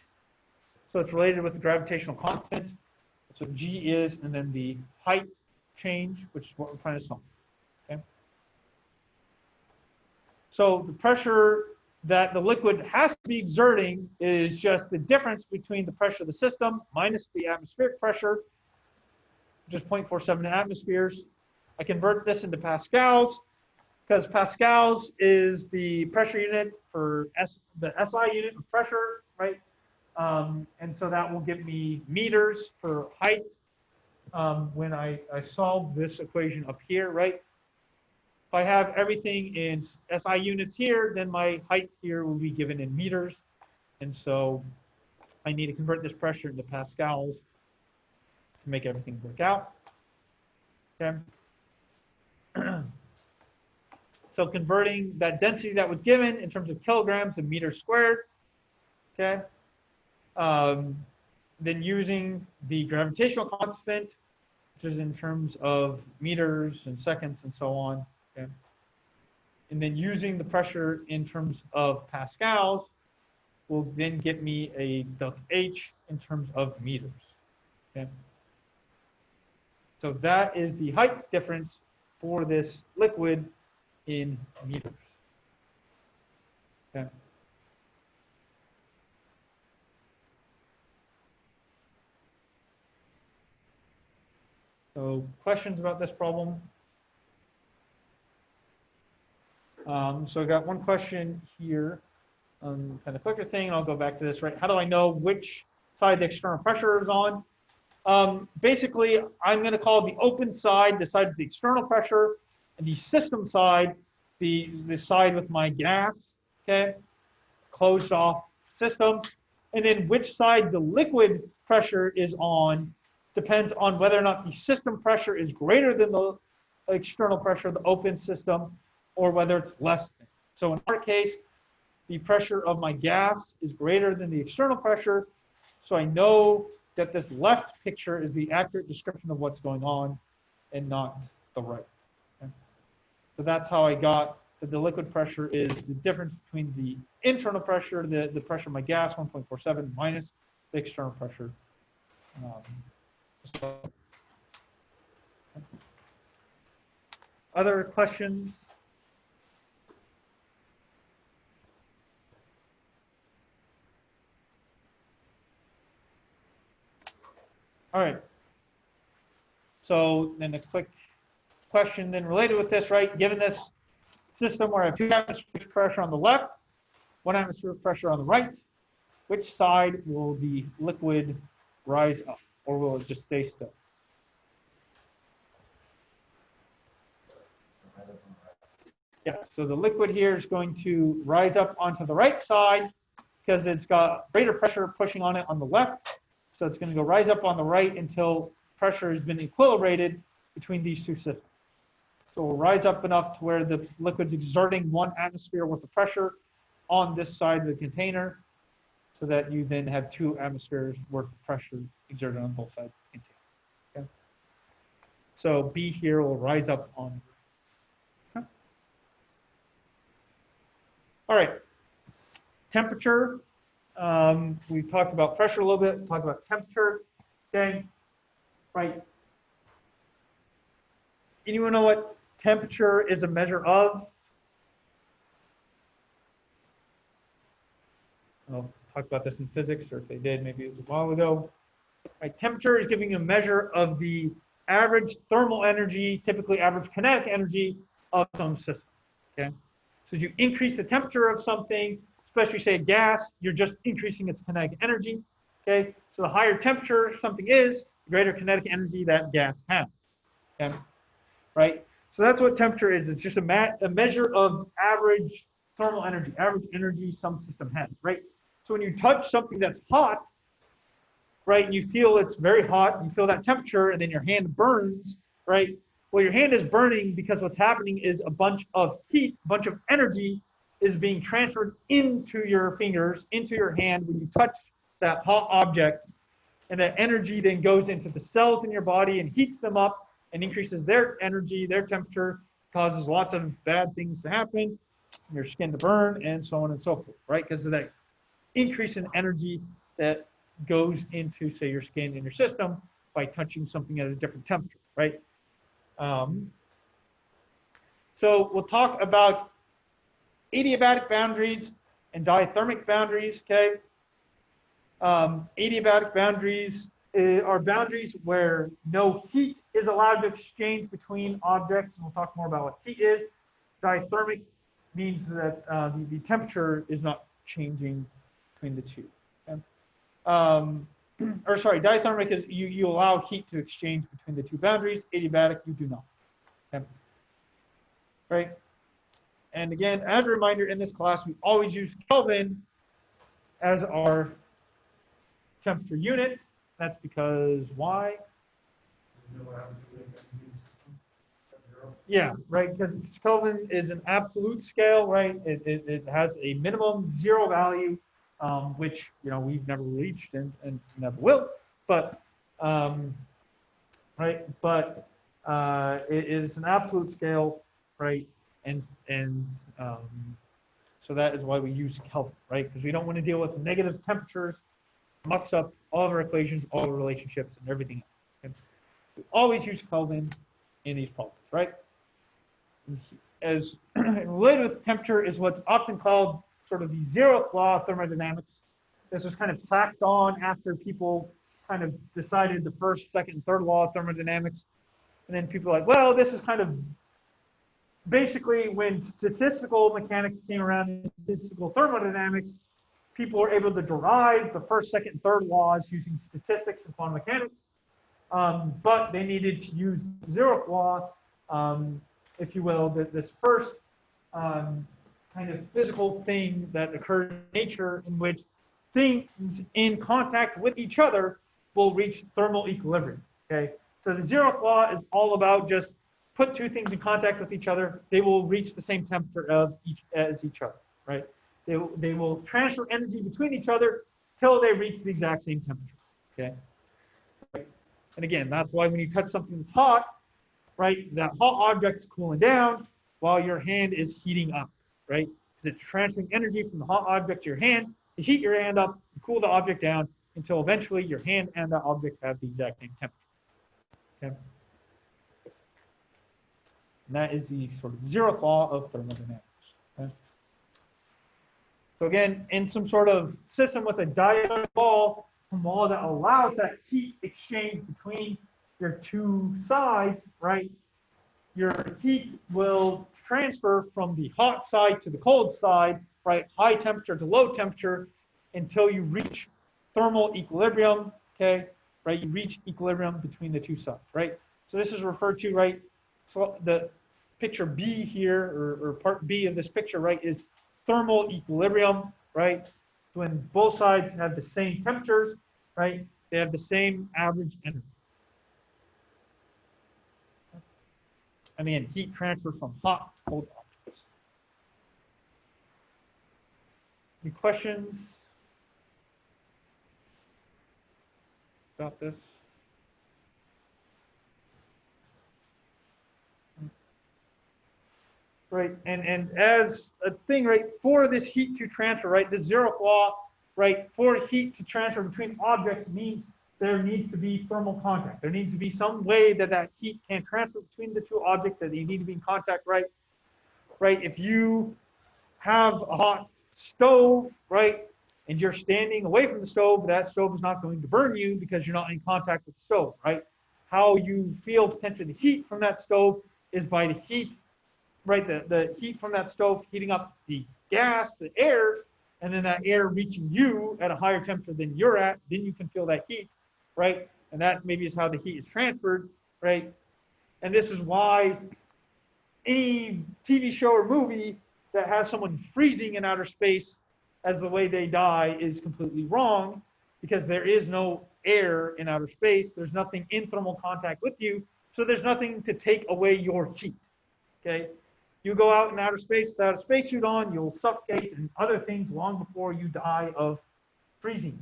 So it's related with the gravitational constant. So G is, and then the height change, which is what we're trying to solve. Okay? So the pressure that the liquid has to be exerting is just the difference between the pressure of the system minus the atmospheric pressure, which is 0.47 atmospheres. I convert this into pascals because pascals is the pressure unit for the SI unit of pressure, right? And so that will give me meters for height when I solve this equation up here, right? If I have everything in SI units here, then my height here will be given in meters. And so I need to convert this pressure into pascals to make everything work out. Okay. So converting that density that was given in terms of kilograms to meters squared. Okay. Then using the gravitational constant, which is in terms of meters and seconds and so on. Okay. And then using the pressure in terms of pascals will then get me a delta H in terms of meters. Okay. So that is the height difference for this liquid in meters. Okay. So questions about this problem? So I got one question here, kind of quicker thing, and I'll go back to this, right? How do I know which side the external pressure is on? Basically, I'm going to call the open side the side of the external pressure, and the system side the side with my gas, okay? Closed off system. And then which side the liquid pressure is on depends on whether or not the system pressure is greater than the external pressure of the open system, or whether it's less than. So in our case, the pressure of my gas is greater than the external pressure. So I know that this left picture is the accurate description of what's going on and not the right. Okay? So that's how I got that the liquid pressure is the difference between the internal pressure, the pressure of my gas, 1.47, minus the external pressure. Other questions? All right. So then a quick question then related with this, right? Given this system where I have 2 atmospheric pressure on the left, 1 atmospheric pressure on the right, which side will the liquid rise up, or will it just stay still? Yeah, so the liquid here is going to rise up onto the right side because it's got greater pressure pushing on it on the left. So it's going to go rise up on the right until pressure has been equilibrated between these two systems. So it will rise up enough to where the liquid's exerting 1 atmosphere worth of pressure on this side of the container, so that you then have 2 atmospheres worth of pressure exerted on both sides of the container. Okay? So B here will rise up on. Okay. All right. Temperature. We talked about pressure a little bit, talked about temperature. Okay. Right. Anyone know what temperature is a measure of? I'll talk about this in physics, or if they did, maybe it was a while ago. Right, temperature is giving you a measure of the average thermal energy, typically average kinetic energy of some system. Okay, so as you increase the temperature of something, especially say a gas, you're just increasing its kinetic energy. Okay, so the higher temperature something is, the greater kinetic energy that gas has. Okay, right. So that's what temperature is. It's just a measure of average thermal energy, average energy some system has. Right. So when you touch something that's hot, right? And you feel it's very hot, you feel that temperature, and then your hand burns, right? Well, your hand is burning because what's happening is a bunch of heat, a bunch of energy is being transferred into your fingers, into your hand when you touch that hot object. And that energy then goes into the cells in your body and heats them up and increases their energy, their temperature, causes lots of bad things to happen, your skin to burn, and so on and so forth, right? Because of that increase in energy that goes into, say, your skin and your system by touching something at a different temperature, right? So we'll talk about adiabatic boundaries and diathermic boundaries, okay? Adiabatic boundaries are boundaries where no heat is allowed to exchange between objects, and we'll talk more about what heat is. Diathermic means that the temperature is not changing between the two. Okay? Or sorry, diathermic is you allow heat to exchange between the two boundaries. Adiabatic, you do not. Okay? Right? And again, as a reminder, in this class, we always use Kelvin as our temperature unit. That's because why? Yeah, right, because Kelvin is an absolute scale, right? It has a minimum zero value, which, you know, we've never reached and never will, but, right, but it is an absolute scale, right? And so that is why we use Kelvin, right? Because we don't want to deal with negative temperatures, mucks up all of our equations, all the relationships, and everything else. Okay? We always use Kelvin in these problems, right? As related with temperature is what's often called sort of the zeroth law of thermodynamics. This was kind of tacked on after people kind of decided the first, second, and third law of thermodynamics. And then people are like, well, this is kind of basically when statistical mechanics came around in statistical thermodynamics, people were able to derive the first, second, and third laws using statistics and quantum mechanics, but they needed to use the zeroth law, if you will, this first kind of physical thing that occurs in nature in which things in contact with each other will reach thermal equilibrium, okay? So the zeroth law is all about just put two things in contact with each other, they will reach the same temperature as each other, right? They will transfer energy between each other till they reach the exact same temperature, okay? And again, that's why when you touch something that's hot, right, that hot object is cooling down while your hand is heating up, right? Because it's transferring energy from the hot object to your hand to heat your hand up and cool the object down until eventually your hand and the object have the exact same temperature, okay? And that is the sort of zeroth law of thermodynamics. Okay? So again, in some sort of system with a diagonal wall, a wall that allows that heat exchange between your two sides, right? Your heat will transfer from the hot side to the cold side, right? High temperature to low temperature until you reach thermal equilibrium, okay? Right? You reach equilibrium between the two sides, right? So this is referred to, right? So the picture B here, or part B of this picture, right, is thermal equilibrium, right? When both sides have the same temperatures, right? They have the same average energy. And again, heat transfer from hot to cold objects. Any questions about this? Right, and as a thing, right, for this heat to transfer, right, the zeroth law, right, for heat to transfer between objects means there needs to be thermal contact. There needs to be some way that that heat can transfer between the two objects, that they need to be in contact, right? Right, if you have a hot stove, right, and you're standing away from the stove, that stove is not going to burn you because you're not in contact with the stove, right? How you feel potentially the heat from that stove is by the heat, right, the heat from that stove heating up the gas, the air, and then that air reaching you at a higher temperature than you're at, then you can feel that heat, right? And that maybe is how the heat is transferred, right? And this is why any TV show or movie that has someone freezing in outer space as the way they die is completely wrong, because there is no air in outer space. There's nothing in thermal contact with you, so there's nothing to take away your heat. Okay, you go out in outer space without a spacesuit on, you'll suffocate and other things long before you die of freezing.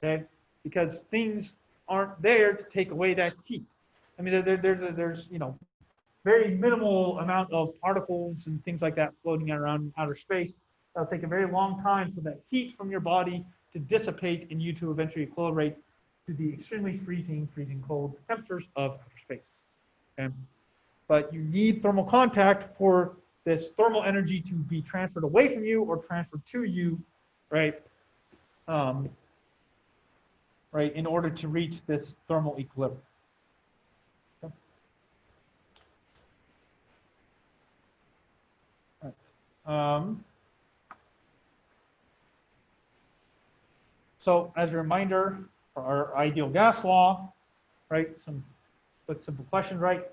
Okay, because things aren't there to take away that heat. I mean, there's very minimal amount of particles and things like that floating around outer space. That'll take a very long time for that heat from your body to dissipate and you to eventually equilibrate to the extremely freezing cold temperatures of outer space. Okay? But you need thermal contact for this thermal energy to be transferred away from you or transferred to you, right? Right, in order to reach this thermal equilibrium. Okay. Right. So as a reminder, for our ideal gas law, right, some simple questions, right?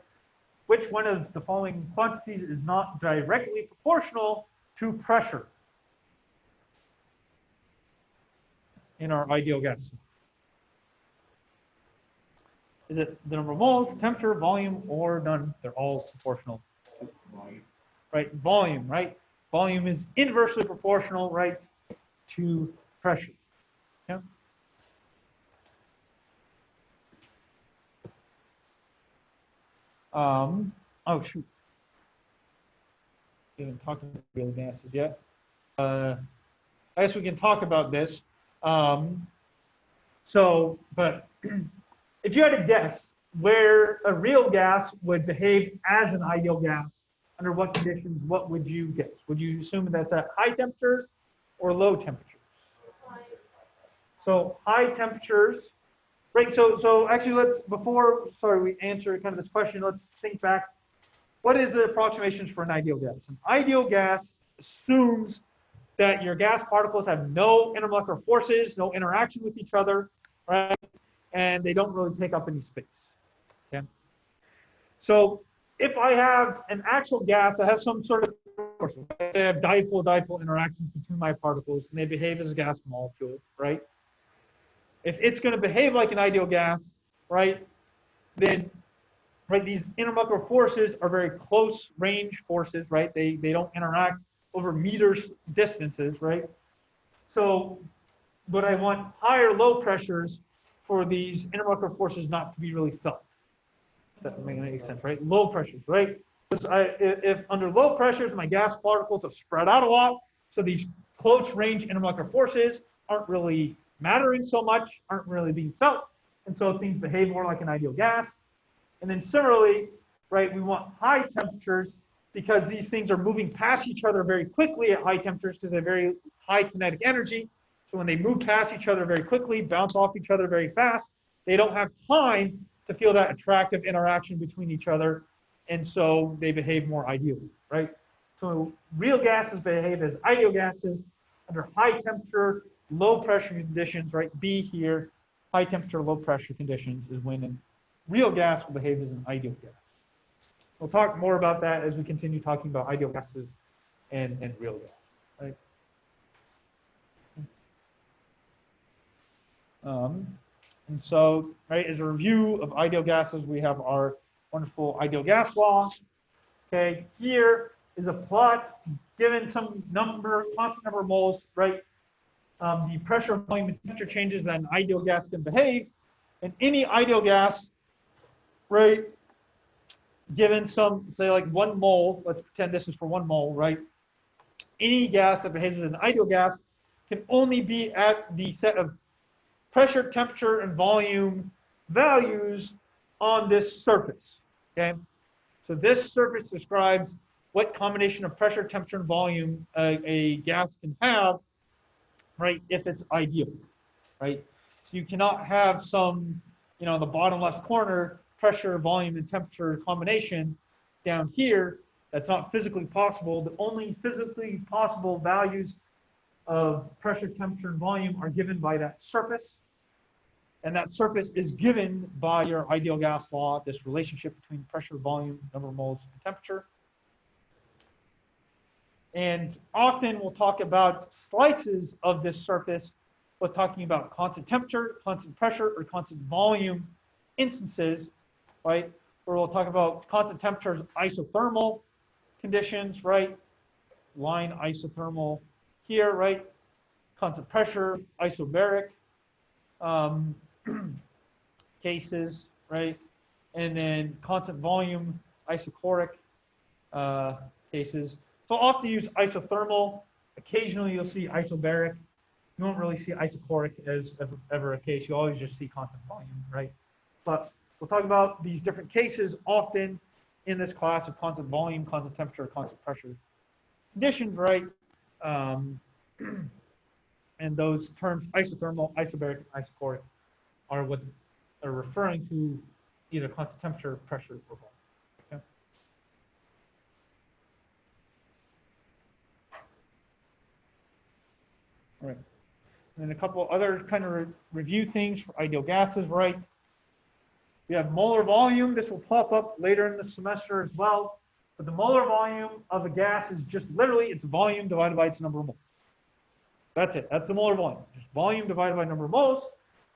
Which one of the following quantities is not directly proportional to pressure in our ideal gas? Is it the number of moles, temperature, volume, or none? They're all proportional. Volume. Right, volume, right? Volume is inversely proportional, right, to pressure. Yeah. Oh shoot. We haven't talked about real gases yet. I guess we can talk about this. But if you had to guess where a real gas would behave as an ideal gas, under what conditions, what would you guess? Would you assume that's at high temperatures or low temperatures? So high temperatures, right? So actually, we answer kind of this question, let's think back. What is the approximations for an ideal gas? An ideal gas assumes that your gas particles have no intermolecular forces, no interaction with each other, right? And they don't really take up any space. Okay. So if I have an actual gas that has some sort of force, they have dipole-dipole interactions between my particles, and they behave as a gas molecule, right? If it's going to behave like an ideal gas, right, then these intermolecular forces are very close range forces, right? They don't interact over meters distances, right? So, but I want higher low pressures for these intermolecular forces not to be really felt. That doesn't make any sense, right? Low pressures, right? Because if under low pressures, my gas particles have spread out a lot, so these close range intermolecular forces aren't really mattering so much, aren't really being felt, and so things behave more like an ideal gas. And then similarly, right, we want high temperatures because these things are moving past each other very quickly at high temperatures because they have very high kinetic energy. So when they move past each other very quickly, bounce off each other very fast, they don't have time to feel that attractive interaction between each other, and so they behave more ideally, right? So real gases behave as ideal gases under high temperature, low pressure conditions, right? B here, high temperature, low pressure conditions is when a real gas will behave as an ideal gas. We'll talk more about that as we continue talking about ideal gases and real gas, right? And so, right, as a review of ideal gases, we have our wonderful ideal gas law. Okay, here is a plot given some number, constant number of moles, right? The pressure, volume, and temperature changes that an ideal gas can behave. And any ideal gas, right, given some, say like 1 mole, let's pretend this is for 1 mole, right? Any gas that behaves as an ideal gas can only be at the set of pressure, temperature, and volume values on this surface, okay? So this surface describes what combination of pressure, temperature, and volume a gas can have, right, if it's ideal, right? So you cannot have some, in the bottom left corner, pressure, volume, and temperature combination down here. That's not physically possible. The only physically possible values of pressure, temperature, and volume are given by that surface. And that surface is given by your ideal gas law, this relationship between pressure, volume, number of moles, and temperature. And often we'll talk about slices of this surface with talking about constant temperature, constant pressure, or constant volume instances, right? Where we'll talk about constant temperatures, isothermal conditions, right? Line isothermal here, right? Constant pressure, isobaric cases, right? And then constant volume, isochloric cases. So I'll often use isothermal. Occasionally you'll see isobaric. You won't really see isochloric as ever a case. You always just see constant volume, right? But we'll talk about these different cases often in this class of constant volume, constant temperature, constant pressure conditions, right? And those terms, isothermal, isobaric, and isochloric, are what are referring to either constant temperature, pressure, or volume. Okay? All right. And then a couple other kind of review things for ideal gases, right? We have molar volume. This will pop up later in the semester as well. But the molar volume of a gas is just literally its volume divided by its number of moles. That's it. That's the molar volume. Just volume divided by number of moles.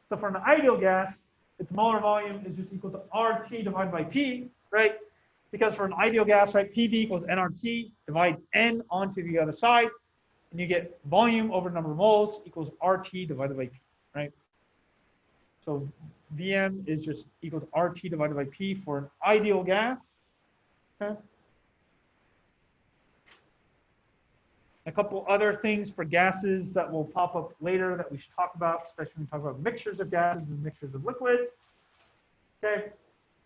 So for an ideal gas, its molar volume is just equal to RT divided by P, right? Because for an ideal gas, right, PV equals nRT, divide N onto the other side, and you get volume over number of moles equals RT divided by P, right? So Vm is just equal to RT divided by P for an ideal gas, okay? A couple other things for gases that will pop up later that we should talk about, especially when we talk about mixtures of gases and mixtures of liquids. Okay,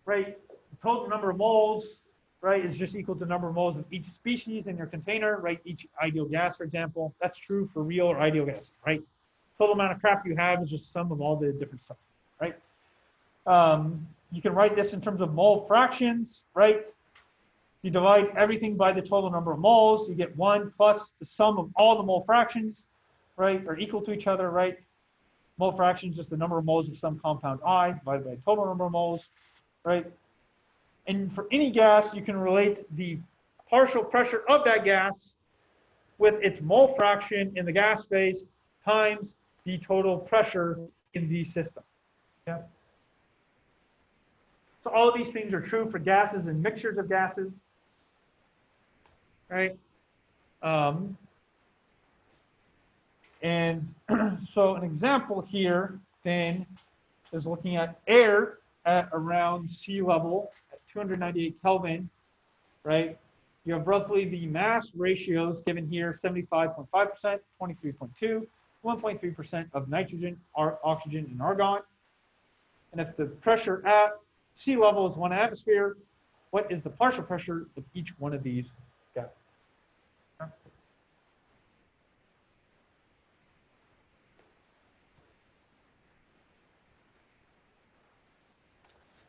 right? The total number of moles, right, is just equal to the number of moles of each species in your container, right? Each ideal gas, for example. That's true for real or ideal gases, right? Total amount of crap you have is just sum of all the different stuff, right? You can write this in terms of mole fractions, right? You divide everything by the total number of moles, you get 1 plus the sum of all the mole fractions, right, are equal to each other, right? Mole fraction is just the number of moles of some compound I divided by the total number of moles, right? And for any gas, you can relate the partial pressure of that gas with its mole fraction in the gas phase times the total pressure in the system. Yeah. So all of these things are true for gases and mixtures of gases. Right? And so an example here then is looking at air at around sea level at 298 Kelvin, right? You have roughly the mass ratios given here, 75.5%, 23.2, 1.3% of nitrogen, oxygen, and argon. And if the pressure at sea level is 1 atmosphere, what is the partial pressure of each one of these gases?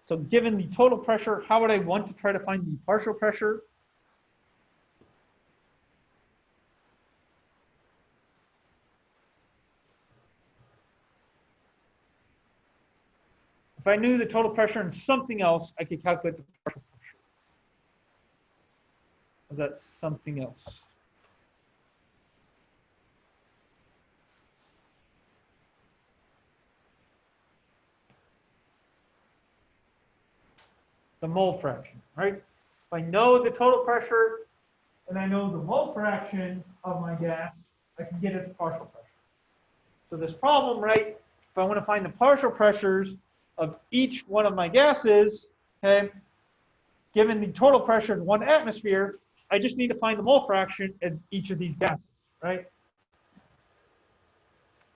So given the total pressure, how would I want to try to find the partial pressure? If I knew the total pressure in something else, I could calculate the partial pressure. That's something else. The mole fraction, right? If I know the total pressure and I know the mole fraction of my gas, I can get its partial pressure. So this problem, right, if I want to find the partial pressures of each one of my gases, okay, given the total pressure of 1 atmosphere, I just need to find the mole fraction of each of these gases, right?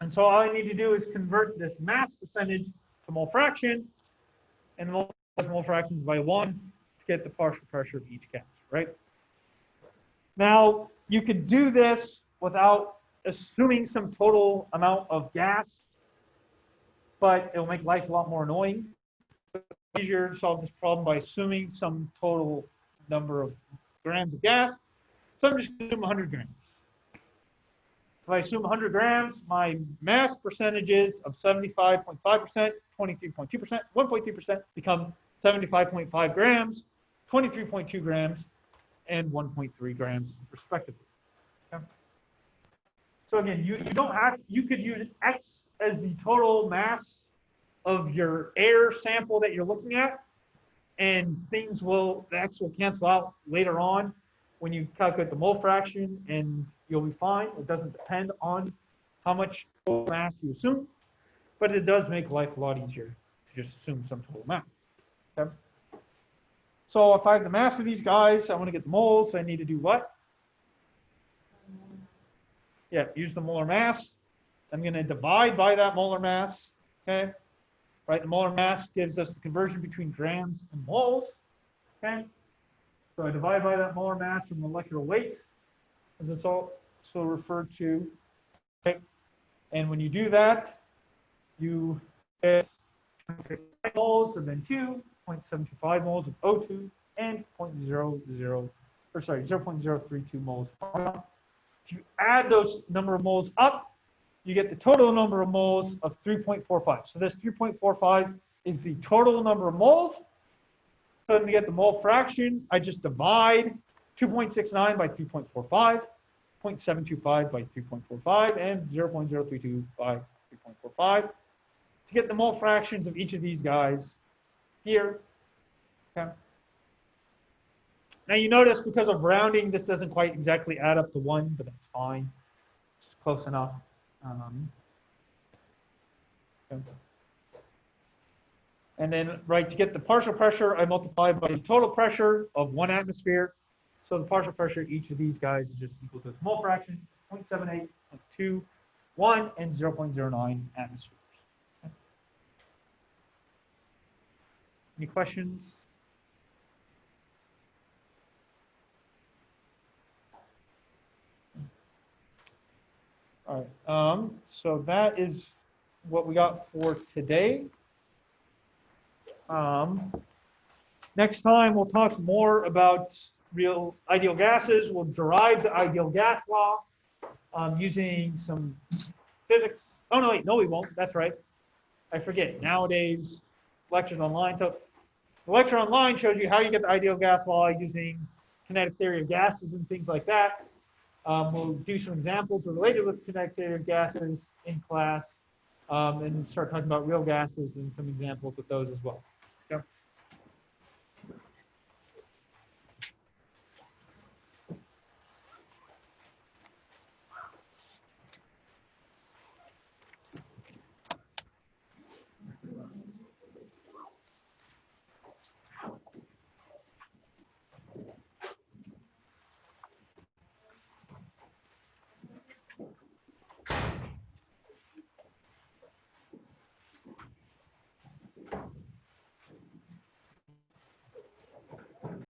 And so all I need to do is convert this mass percentage to mole fraction, and mole fractions by 1 to get the partial pressure of each gas, right? Now, you could do this without assuming some total amount of gas, but it'll make life a lot more annoying. It's easier to solve this problem by assuming some total number of grams of gas. So I'm just going to assume 100 grams. If I assume 100 grams, my mass percentages of 75.5%, 23.2%, 1.3% become 75.5 grams, 23.2 grams, and 1.3 grams respectively. Okay. So again, you don't have, you could use X as the total mass of your air sample that you're looking at, and the X will cancel out later on when you calculate the mole fraction, and you'll be fine. It doesn't depend on how much total mass you assume, but it does make life a lot easier to just assume some total mass. Okay? So if I have the mass of these guys, I want to get the moles, I need to do what? Yeah, use the molar mass. I'm going to divide by that molar mass, okay? Right, the molar mass gives us the conversion between grams and moles, okay? So I divide by that molar mass from molecular weight, as it's also referred to, okay? And when you do that, you get 0.65 moles of N2, 0.725 moles of O2, and 0.032 moles of carbon. If you add those number of moles up, you get the total number of moles of 3.45. So this 3.45 is the total number of moles. So to get the mole fraction, I just divide 2.69 by 3.45, 0.725 by 3.45, and 0.032 by 3.45 to get the mole fractions of each of these guys here. Okay. Now you notice because of rounding, this doesn't quite exactly add up to 1, but that's fine. It's close enough. Okay. And then, right, to get the partial pressure, I multiply by the total pressure of 1 atmosphere. So the partial pressure of each of these guys is just equal to its mole fraction, 0.78, 0.2, 1, and 0.09 atmospheres. Okay. Any questions? All right, so that is what we got for today. Next time, we'll talk more about real ideal gases. We'll derive the ideal gas law using some physics. Oh, no, wait, no, we won't. That's right. I forget. Nowadays, lectures online. So the lecture online shows you how you get the ideal gas law using kinetic theory of gases and things like that. We'll do some examples related with kinetic theory of gases in class and start talking about real gases and some examples with those as well.